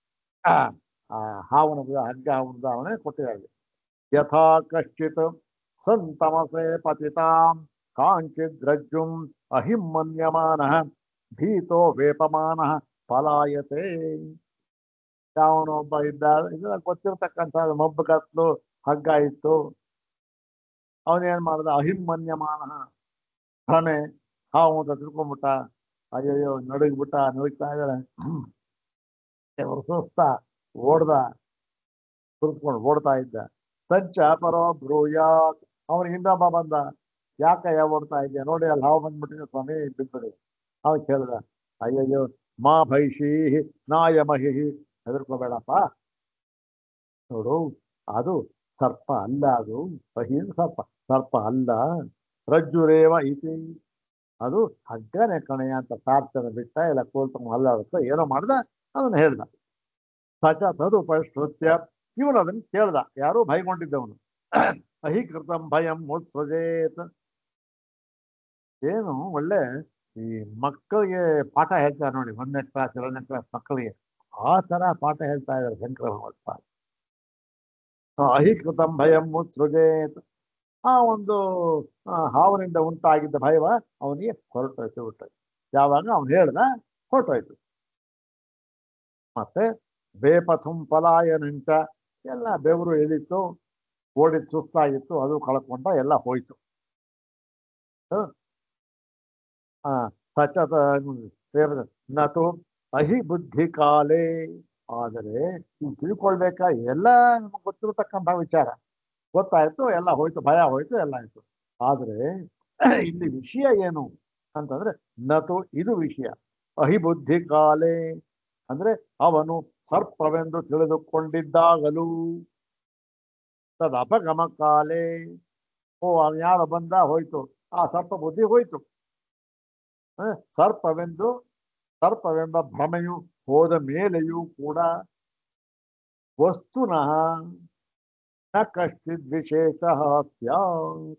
ಹಾವನ ಹಗ್ಗ ಹಾವನ ಉದಾಹರಣೆ ಕೊಟ್ಟಿದ್ದಾರೆ. ಯಥಾ ಕಶ್ಚಿತ್ ಸಂತಮಸೆ ಪತಿತಾಂ ಕಾಂಚಿದ್ ರಜ್ಜುಂ ಅಹಿಮ್ಮನ್ಯಮಾನಃ ಭೀತೋ ವೇಪಮಾನಃ ಪಲಾಯತೆ. ಯಾವನೊಬ್ಬ ಇದ್ದ, ಗೊತ್ತಿರ್ತಕ್ಕಂಥ ಮೊಬ್ಬ ಕತ್ಲು ಹಗ್ಗ ಇತ್ತು, ಅವನೇನ್ ಮಾಡ್ದ, ಅಹಿಮ್ಮನ್ಯಮಾನಃ ಭ್ರಮೆ, ಹಾವು ಅಂತ ತಿಳ್ಕೊಂಡ್ಬಿಟ್ಟ. ಅಯ್ಯಯ್ಯೋ ನಡುಗ್ಬಿಟ್ಟ, ನಡುಗ್ತಾ ಇದ್ದಾರೆ, ಸುಸ್ತ ಓಡ್ದ, ಕುರ್ತ್ಕೊಂಡು ಓಡ್ತಾ ಇದ್ದ. ಸಂಚ ಪರೋ ಬ್ರೂಯಾತ್, ಅವನಿಗೆ ಇನ್ನೊಬ್ಬ ಬಂದ, ಯಾಕಯ್ಯ ಓಡ್ತಾ ಇದ್ದೆ, ನೋಡಿ ಅಲ್ಲಿ ಹಾವು ಬಂದ್ಬಿಟ್ಟಿದೆ ಸ್ವಾಮಿ, ಬಿದ್ಬಿಡಿ. ಅವ ಕೇಳ್ದ, ಅಯ್ಯಯ್ಯೋ ಮಾ ಭೈಷಿ ನಾಯ ಮಹಿ, ಹೆದರ್ಕೋಬೇಡಪ್ಪ, ನೋಡು ಅದು ಸರ್ಪ ಅಲ್ಲ, ಅದು ಬಹಿನ್ ಸರ್ಪ, ಸರ್ಪ ಅಲ್ಲ, ರಜ್ಜುರೇವ ಇತಿ, ಅದು ಹಗ್ಗನೆ ಕಣೆಯ ಅಂತ ಪ್ರಾರ್ಥನೆ ಬಿಟ್ಟ, ಇಲ್ಲ ಕೋಲ್ತಮ್ಮ ಅಲ್ಲಾಡುತ್ತ ಏನೋ ಮಾಡ್ದ, ಅದನ್ನ ಹೇಳ್ದ. ಸಚ ತದುಪಶ್ರುತ್ಯ, ಇವನು ಅದನ್ನ ಕೇಳ್ದ, ಯಾರು ಭಯಗೊಂಡಿದ್ದವನು. ಅಹಿಕೃತಂ ಭಯಂ ಮುತ್ಸಜೇತ್. ಏನು ಒಳ್ಳೆ ಈ ಮಕ್ಕಳಿಗೆ ಪಾಠ ಹೇಳ್ತಾರೆ ನೋಡಿ, 1ನೇ ಕ್ಲಾಸ್ 2ನೇ ಕ್ಲಾಸ್ ಮಕ್ಕಳಿಗೆ, ಆ ತರ ಪಾಠ ಹೇಳ್ತಾ ಇದ್ದಾರೆ ಶಂಕರ ಭಗವತ್ಪಾದ. ಅಹಿಕೃತಂ ಭಯಂ ಮುತ್ಸೃಜೇತ್. ಆ ಒಂದು ಹಾವನಿಂದ ಉಂಟಾಗಿದ್ದ ಭಯವ ಅವನಿಗೆ ಹೊರಟೋಯ್ತು, ಬಿಟ್ಟೋಯ್ತು. ಯಾವಾಗ ಅವನು ಹೇಳ್ದ, ಹೊರಟೋಯ್ತು. ಮತ್ತೆ ಬೇಪಥುಂ ಪಲಾಯನಂಚ, ಎಲ್ಲ ಬೆವರು ಎಳಿತು, ಓಡಿದ್ ಸುಸ್ತಾಗಿತ್ತು, ಅದು ಕಳ್ಕೊಂಡ, ಎಲ್ಲ ಹೋಯ್ತು. ಸಚತ ನತು ಅಹಿ ಬುದ್ಧಿ ಕಾಲೇ. ಆದರೆ ನೀವು ತಿಳ್ಕೊಳ್ಬೇಕಾ, ಎಲ್ಲ ನಮಗೆ ಗೊತ್ತಿರತಕ್ಕಂಥ ವಿಚಾರ, ಗೊತ್ತಾಯ್ತು, ಎಲ್ಲ ಹೋಯ್ತು, ಭಯ ಹೋಯ್ತು, ಎಲ್ಲ ಆಯ್ತು. ಆದ್ರೆ ಇಲ್ಲಿ ವಿಷಯ ಏನು ಅಂತಂದ್ರೆ, ನತು ಇದು ವಿಷಯ. ಅಹಿಬುದ್ಧಿ ಕಾಲೇ ಅಂದ್ರೆ ಅವನು ಸರ್ಪವೆಂದು ತಿಳಿದುಕೊಂಡಿದ್ದಾಗಲೂ, ತದ ಅಪಗಮ ಕಾಲೇ, ಓ ಅವನು ಯಾರ ಬಂದ, ಹೋಯ್ತು, ಆ ಸರ್ಪ ಬುದ್ಧಿ ಹೋಯ್ತು. ಸರ್ಪವೆಂಬ ಭ್ರಮೆಯು ಹೋದ ಮೇಲೆಯೂ ಕೂಡ ವಸ್ತುನಃ ನ ಕಶ್ಚಿದ್ ವಿಶೇಷ ಸ್ಯಾತ್.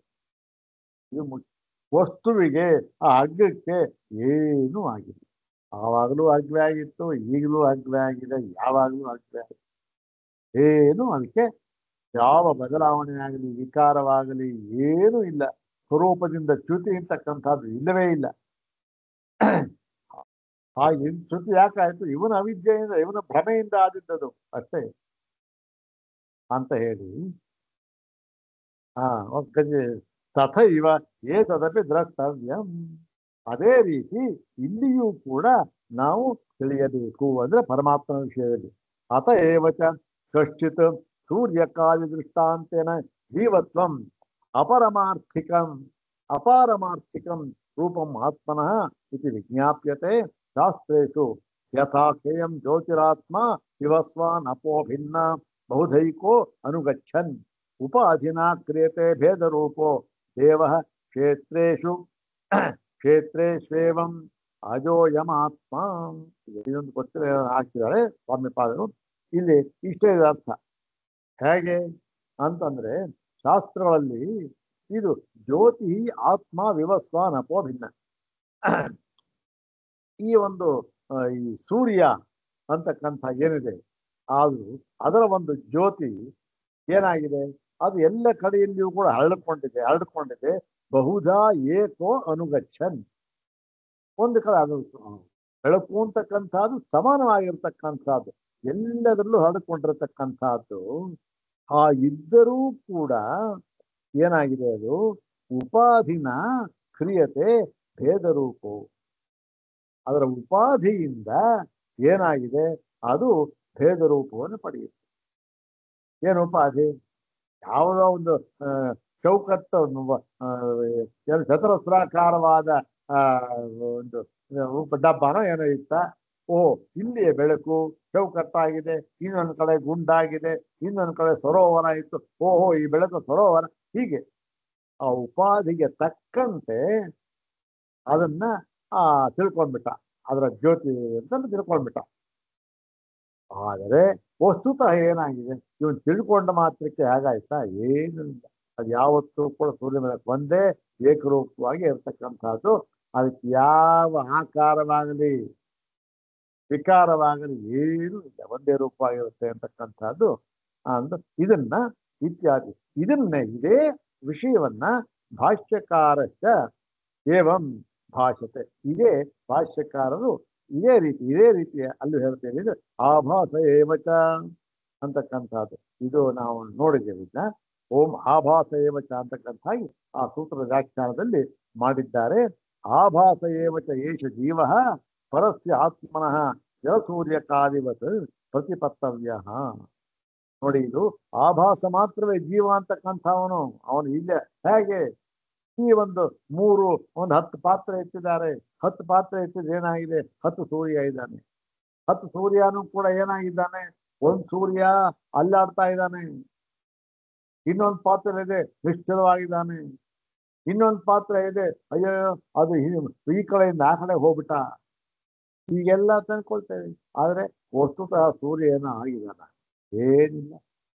ವಸ್ತುವಿಗೆ, ಆ ಹಗ್ಗಕ್ಕೆ ಏನೂ ಆಗಿದೆ. ಆವಾಗಲೂ ಹಗ್ಗವೇ ಆಗಿತ್ತು, ಈಗಲೂ ಹಗ್ಗವೇ ಆಗಿದೆ, ಯಾವಾಗಲೂ ಹಗ್ಗವೇ ಆಗಿದೆ. ಏನು ಅದಕ್ಕೆ ಯಾವ ಬದಲಾವಣೆ ಆಗಲಿ, ವಿಕಾರವಾಗಲಿ ಏನೂ ಇಲ್ಲ. ಸ್ವರೂಪದಿಂದ ಚ್ಯುತಿ ಅಂತಕ್ಕಂಥದ್ದು ಇಲ್ಲವೇ ಇಲ್ಲ. ಹಾಗೆ ಚ್ಯುತಿ ಯಾಕಾಯ್ತು, ಇವನ ಅವಿದ್ಯೆಯಿಂದ, ಇವನ ಭ್ರಮೆಯಿಂದ ಆದಿದ್ದದು ಅಷ್ಟೇ ಅಂತ ಹೇಳಿ, ತಥೈವ ಏತದಪಿ ದ್ರಷ್ಟವ್ಯಂ. ಅದೇ ರೀತಿ ಇಲ್ಲಿಯೂ ಕೂಡ ನಾವು ತಿಳಿಯಬೇಕು, ಅಂದ್ರೆ ಪರಮಾತ್ಮನ ವಿಷಯದಲ್ಲಿ. ಅತಏವಚ ಕಶ್ಚಿತ್ ಸೂರ್ಯಕಾಲಿ ದೃಷ್ಟಾಂತೇನ ಜೀವತ್ವಂ ಅಪಾರಮಾರ್ಥಿಕಂ ರೂಪಂ ಆತ್ಮನಃ ಇತಿ ವಿಜ್ಞಾಪ್ಯತೆ ಶಾಸ್ತ್ರೇಷು. ಯಥಾ ಕೇಯಂ ಜ್ಯೋತಿರಾತ್ಮ ಶಿವಸ್ವಾನ್ ಅಪೋ ಭಿನ್ನ ಬಹುಧೈಕೋ ಅನುಗಚ್ಚನ್ ಉಪಾಧಿನಾ ಕ್ರಿಯತೆ ಭೇದರೂಪೋ ದೇವಃ ಕ್ಷೇತ್ರೇಷು ಕ್ಷೇತ್ರೇಷ್ವೇವಂ ಅಜೋಯಮಾತ್ಮ. ಇದೊಂದು ಗೊತ್ತಿಲ್ಲ ಹಾಕಿದ್ದಾರೆ ಸ್ವಾಮಿ ಪಾದರು. ಇಲ್ಲಿ ಇಷ್ಟೇ ಇದೆ ಅರ್ಥ. ಹೇಗೆ ಅಂತಂದ್ರೆ ಶಾಸ್ತ್ರಗಳಲ್ಲಿ ಇದು ಜ್ಯೋತಿ ಆತ್ಮ ವಿವಸ್ವ ನಪೋ ಭಿನ್ನ. ಈ ಒಂದು ಈ ಸೂರ್ಯ ಅಂತಕ್ಕಂಥ ಏನಿದೆ ಆದ್ರೂ ಅದರ ಒಂದು ಜ್ಯೋತಿ ಏನಾಗಿದೆ, ಅದು ಎಲ್ಲ ಕಡೆಯಲ್ಲಿಯೂ ಕೂಡ ಹರಡಿಕೊಂಡಿದೆ. ಬಹುಧಾ ಏಕೋ ಅನುಗಚ್ಚನ್. ಒಂದು ಕಡೆ ಅದು ಬೆಳಕು ಅಂತಕ್ಕಂಥದ್ದು ಸಮಾನವಾಗಿರ್ತಕ್ಕಂಥದ್ದು, ಎಲ್ಲದರಲ್ಲೂ ಹರಡಿಕೊಂಡಿರತಕ್ಕಂಥದ್ದು. ಆ ಇದ್ದರೂ ಕೂಡ ಏನಾಗಿದೆ, ಅದು ಉಪಾಧಿನ ಕ್ರಿಯತೆ ಭೇದರೂಪು. ಅದರ ಉಪಾಧಿಯಿಂದ ಏನಾಗಿದೆ, ಅದು ಭೇದರೂಪವನ್ನು ಪಡೆಯುತ್ತೆ. ಏನು ಉಪಾಧಿ? ಯಾವುದೋ ಒಂದು ಚೌಕಟ್ಟು ಚತುರಸ್ರಾಕಾರವಾದ ಒಂದು ಡಬ್ಬನೋ ಏನೋ ಇತ್ತ. ಓಹೋ, ಇಲ್ಲಿಯೇ ಬೆಳಕು ಚೌಕಟ್ಟಾಗಿದೆ, ಇನ್ನೊಂದು ಕಡೆ ಗುಂಡಾಗಿದೆ, ಇನ್ನೊಂದು ಕಡೆ ಸರೋವರ ಇತ್ತು. ಓಹೋ, ಈ ಬೆಳಕು ಸರೋವರ. ಹೀಗೆ ಆ ಉಪಾಧಿಗೆ ತಕ್ಕಂತೆ ಅದನ್ನ ತಿಳ್ಕೊಂಡ್ಬಿಟ್ಟ, ಅದರ ಜ್ಯೋತಿ ಅಂತ ತಿಳ್ಕೊಂಡ್ಬಿಟ್ಟ. ಆದರೆ ವಸ್ತುತಃ ಏನಾಗಿದೆ, ಇವನು ತಿಳ್ಕೊಂಡ ಮಾತ್ರಕ್ಕೆ ಹೇಗಾಯ್ತಾ? ಏನಿಲ್ಲ. ಅದು ಯಾವತ್ತೂ ಕೂಡ ಸೂರ್ಯ ಬೆಳಕು ಒಂದೇ ಏಕರೂಪವಾಗಿ ಇರ್ತಕ್ಕಂಥದ್ದು. ಅದಕ್ಕೆ ಯಾವ ಆಕಾರವಾಗಲಿ ವಿಕಾರವಾಗಲಿ ಏನೂ ಇಲ್ಲ, ಒಂದೇ ರೂಪವಾಗಿರುತ್ತೆ ಅಂತಕ್ಕಂಥದ್ದು. ಇದನ್ನ ಇತ್ಯಾದಿ ಇದೇ ವಿಷಯವನ್ನ ಭಾಷ್ಯಕಾರಶ್ಚ ಏವಂ ಭಾಷತೆ. ಇದೇ ಭಾಷ್ಯಕಾರರು ಇದೇ ರೀತಿಯ ಅಲ್ಲೂ ಹೇಳ್ತೇವೆ. ಇದು ಆಭಾಸ ಏವಚ ಅಂತಕ್ಕಂಥದ್ದು. ಇದು ನಾವು ನೋಡಿದ್ದೇವೆ. ಇದನ್ನ ಓಂ ಆಭಾಸ ಏವಚ ಅಂತಕ್ಕಂಥಾಗಿ ಆ ಸೂತ್ರದ ವ್ಯಾಖ್ಯಾನದಲ್ಲಿ ಮಾಡಿದ್ದಾರೆ. ಆಭಾಸ ಏವಚ ಏಷ ಜೀವ ಪರಸ್ಯ ಆತ್ಮನಃ ಜಲಸೂರ್ಯಕಾದಿವತ್ ಪ್ರತಿಪತ್ತವ್ಯ. ನೋಡಿ, ಇದು ಆಭಾಸ ಮಾತ್ರವೇ ಜೀವ ಅಂತಕ್ಕಂಥವನು. ಅವನು ಇಲ್ಲೇ ಹೇಗೆ ಈ ಒಂದು 10 ಪಾತ್ರೆ ಎತ್ತಿದ್ದಾರೆ. 10 ಪಾತ್ರೆ ಎತ್ತಿದ್ರೆ ಏನಾಗಿದೆ, 10 ಸೂರ್ಯ ಇದ್ದಾನೆ. 10 ಸೂರ್ಯನೂ ಕೂಡ ಏನಾಗಿದ್ದಾನೆ, ಒಂದು ಸೂರ್ಯ ಅಲ್ಲಾಡ್ತಾ ಇದ್ದಾನೆ. ಇನ್ನೊಂದು ಪಾತ್ರೆ ಇದೆ, ನಿಶ್ಚಲವಾಗಿದ್ದಾನೆ. ಇನ್ನೊಂದು ಪಾತ್ರೆ ಇದೆ, ಅಯ್ಯೋ ಅದು ಈ ಕಡೆಯಿಂದ ಆ ಕಡೆ ಹೋಗ್ಬಿಟ್ಟ. ಹೀಗೆಲ್ಲ ತಂದ್ಕೊಳ್ತೇವೆ. ಆದ್ರೆ ವಸ್ತುತಃ ಸೂರ್ಯ ಏನೋ ಆಗಿದ್ದಾನ, ಏನಿಲ್ಲ.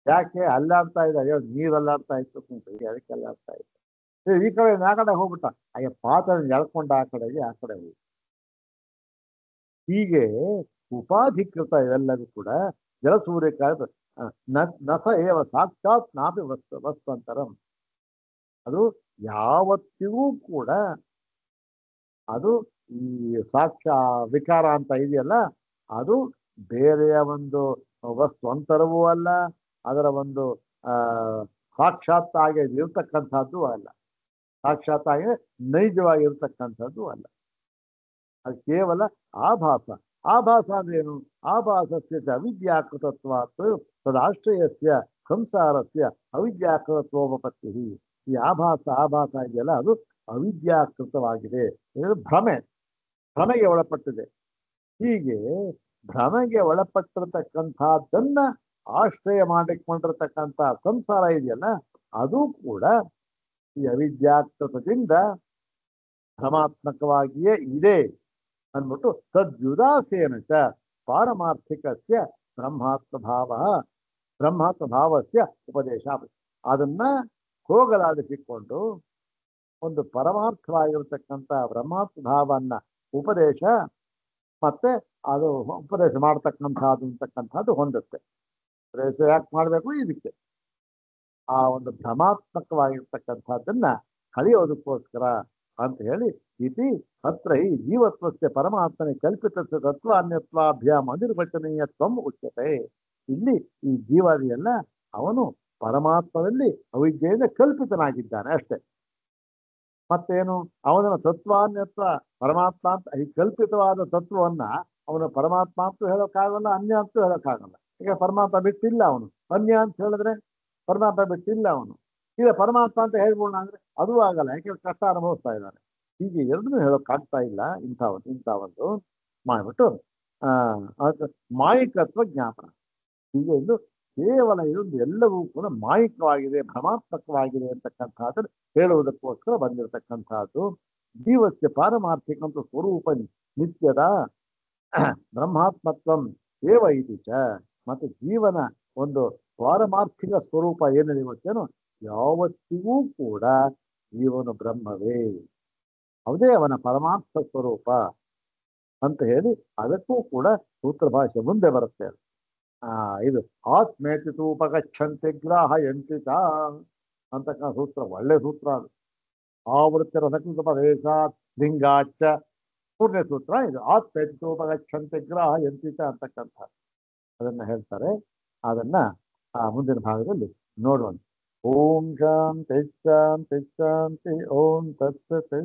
ಯಾಕೆ ಅಲ್ಲಾಡ್ತಾ ಇದ್ದ? ಅಯ್ಯೋ ನೀರು ಅಲ್ಲಾಡ್ತಾ ಇತ್ತು, ಅದಕ್ಕೆ ಅಲ್ಲಾಡ್ತಾ ಇತ್ತು. ಈ ಕಡೆ ಆ ಕಡೆ ಹೋಗ್ಬಿಟ್ಟ, ಹಾಗೆ ಪಾತ್ರ ಎಳ್ಕೊಂಡ ಆ ಕಡೆಗೆ ಹೋಗಿ. ಹೀಗೆ ಉಪಾಧಿಕೃತ ಇವೆಲ್ಲವೂ ಕೂಡ ಜಲಸೂರ್ಯಕಾಲ ನಸ ಏವ ಸಾಕ್ಷಾತ್ ನಾಪಿ ವಸ್ತುವಂತರಂ. ಅದು ಯಾವತ್ತಿಗೂ ಕೂಡ ಅದು ಈ ಸಾಕ್ಷ್ಯ ವಿಕಾರ ಅಂತ ಇದೆಯಲ್ಲ, ಅದು ಬೇರೆಯ ಒಂದು ವಸ್ತುವಂತರವೂ ಅಲ್ಲ, ಅದರ ಒಂದು ಸಾಕ್ಷಾತ್ತಾಗಿ ಇರ್ತಕ್ಕಂಥದ್ದು ಅಲ್ಲ, ಸಾಕ್ಷಾತ್ತಾಗಿ ನೈಜವಾಗಿರ್ತಕ್ಕಂಥದ್ದು ಅಲ್ಲ. ಅದು ಕೇವಲ ಆಭಾಸ. ಆಭಾಸ ಅಂದ್ರೇನು? ಆಭಾಸಸ್ಯ ಅವಿದ್ಯಾಕೃತತ್ವಾತ್ ತದಾಶ್ರಯಸ್ಯ ಸಂಸಾರಸ್ಯ ಅವಿದ್ಯಾಕೃತತ್ವೋಪತ್ತಿ. ಈ ಆಭಾಸ ಇದೆಯಲ್ಲ, ಅದು ಅವಿದ್ಯಾಕೃತವಾಗಿದೆ. ಭ್ರಮೆಗೆ ಒಳಪಟ್ಟಿದೆ. ಹೀಗೆ ಭ್ರಮೆಗೆ ಒಳಪಟ್ಟಿರತಕ್ಕಂಥದ್ದನ್ನ ಆಶ್ರಯ ಮಾಡಿಕೊಂಡಿರತಕ್ಕಂಥ ಸಂಸಾರ ಇದೆಯಲ್ಲ, ಅದು ಕೂಡ ಈ ಅವಿದ್ಯಾಕೃತದಿಂದ ಭ್ರಮಾತ್ಮಕವಾಗಿಯೇ ಇದೆ ಅಂದ್ಬಿಟ್ಟು ತದ್ಯುದಾಸೇನ ಚ ಪಾರಮಾರ್ಥಿಕಸ್ಯ ಬ್ರಹ್ಮಾತ್ಮ ಭಾವಸ್ಯ ಉಪದೇಶ. ಅದನ್ನ ಹೋಗಲಾಡಿಸಿಕೊಂಡು ಒಂದು ಪರಮಾರ್ಥವಾಗಿರತಕ್ಕಂಥ ಬ್ರಹ್ಮಾತ್ಮ ಭಾವನ್ನ ಉಪದೇಶ ಮತ್ತೆ ಅದು ಉಪದೇಶ ಮಾಡ್ತಕ್ಕಂಥದ್ದು ಅಂತಕ್ಕಂಥದ್ದು ಹೊಂದುತ್ತೆ. ಉಪದೇಶ ಯಾಕೆ ಮಾಡಬೇಕು? ಇದಕ್ಕೆ ಆ ಒಂದು ಭ್ರಮಾತ್ಮಕವಾಗಿರ್ತಕ್ಕಂಥದ್ದನ್ನ ಕಳೆಯೋದಕ್ಕೋಸ್ಕರ ಅಂತ ಹೇಳಿ ಇತಿ ಅತ್ರ ಈ ಜೀವತ್ವಸ್ಯ ಪರಮಾತ್ಮನೆ ಕಲ್ಪಿತ ತತ್ವಾನ್ಯತ್ವಾಭ್ಯಾಮ್ ಅನಿರ್ವಚನೀಯತ್ವಂ ಉಚ್ಯತೆ. ಇಲ್ಲಿ ಈ ಜೀವಾದಿಯಲ್ಲ, ಅವನು ಪರಮಾತ್ಮದಲ್ಲಿ ಅವಿದ್ಯೆಯಿಂದ ಕಲ್ಪಿತನಾಗಿದ್ದಾನೆ ಅಷ್ಟೇ. ಮತ್ತೇನು? ಅವನ ತತ್ವಾನ್ಯತ್ವ ಪರಮಾತ್ಮ ಅಂತ ಈ ಕಲ್ಪಿತವಾದ ತತ್ವವನ್ನ ಅವನು ಪರಮಾತ್ಮ ಅಂತೂ ಹೇಳೋಕ್ಕಾಗಲ್ಲ, ಅನ್ಯ ಅಂತೂ ಹೇಳೋಕ್ಕಾಗಲ್ಲ. ಈಗ ಪರಮಾತ್ಮ ಬಿಟ್ಟಿಲ್ಲ ಅವನು, ಅನ್ಯ ಅಂತ ಹೇಳಿದ್ರೆ ಪರಮಾತ್ಮ ಬಿಟ್ಟಿಲ್ಲ ಅವನು. ಈಗ ಪರಮಾತ್ಮ ಅಂತ ಹೇಳ್ಬೋಣ ಅಂದ್ರೆ ಅದೂ ಆಗಲ್ಲ, ಯಾಕೆಂದ್ರೆ ಕಷ್ಟ ಅನುಭವಿಸ್ತಾ ಇದ್ದಾನೆ. ಹೀಗೆ ಎರಡನ್ನೂ ಹೇಳೋಕ್ಕಾಗ್ತಾ ಇಲ್ಲ. ಇಂಥ ಒಂದು ಮಾಡ್ಬಿಟ್ಟು ಮಾಯಿಕತ್ವ ಜ್ಞಾಪನ. ಹೀಗೆ ಇದು ಕೇವಲ ಇದೊಂದು ಎಲ್ಲವೂ ಕೂಡ ಮಾಯಿಕವಾಗಿದೆ, ಭ್ರಮಾತ್ಮಕವಾಗಿದೆ ಅಂತಕ್ಕಂಥದ್ದನ್ನು ಹೇಳುವುದಕ್ಕೋಸ್ಕರ ಬಂದಿರತಕ್ಕಂಥದ್ದು. ಜೀವಸ್ಯ ಪಾರಮಾರ್ಥಿಕಂತ ಸ್ವರೂಪ ನಿತ್ಯದ ಬ್ರಹ್ಮಾತ್ಮತ್ವಂ ಏವ ಇತಿ ಚ. ಮತ್ತು ಜೀವನ ಒಂದು ಪಾರಮಾರ್ಥಿಕ ಸ್ವರೂಪ ಏನಿದೆ ಗೊತ್ತೇನು, ಯಾವತ್ತಿಗೂ ಕೂಡ ಜೀವನು ಬ್ರಹ್ಮವೇ, ಅದೇ ಅವನ ಪರಮಾರ್ಥ ಸ್ವರೂಪ ಅಂತ ಹೇಳಿ ಅದಕ್ಕೂ ಕೂಡ ಸೂತ್ರ ಭಾಷೆ ಮುಂದೆ ಬರುತ್ತೆ. ಇದು ಆತ್ಮೇತಿ ಉಪಗಚ್ಚಂತೆ ಗ್ರಾಹಯಂತಿ ಚ ಅಂತಕ್ಕಂಥ ಸೂತ್ರ ಒಳ್ಳೆ ಸೂತ್ರ ಅದು. ಆವೃತ್ತಿ ರಸಕೃತ ಪದೇಶಾತ್ ಲಿಂಗಾಚ ಮೂರನೇ ಸೂತ್ರ ಇದು. ಆತ್ಮೇತಿ ಉಪಗಚ್ಚಂತೆ ಗ್ರಾಹಯಂತಿ ಚ ಅಂತಕ್ಕಂಥ ಅದನ್ನ ಹೇಳ್ತಾರೆ. ಅದನ್ನ ಮುಂದಿನ ಭಾಗದಲ್ಲಿ ನೋಡೋಣ. ಓಂ ಶಾಂತಿ ಶಾಂತಿ ಶಾಂತಿ. ಓಂ ತತ್ಸತ್.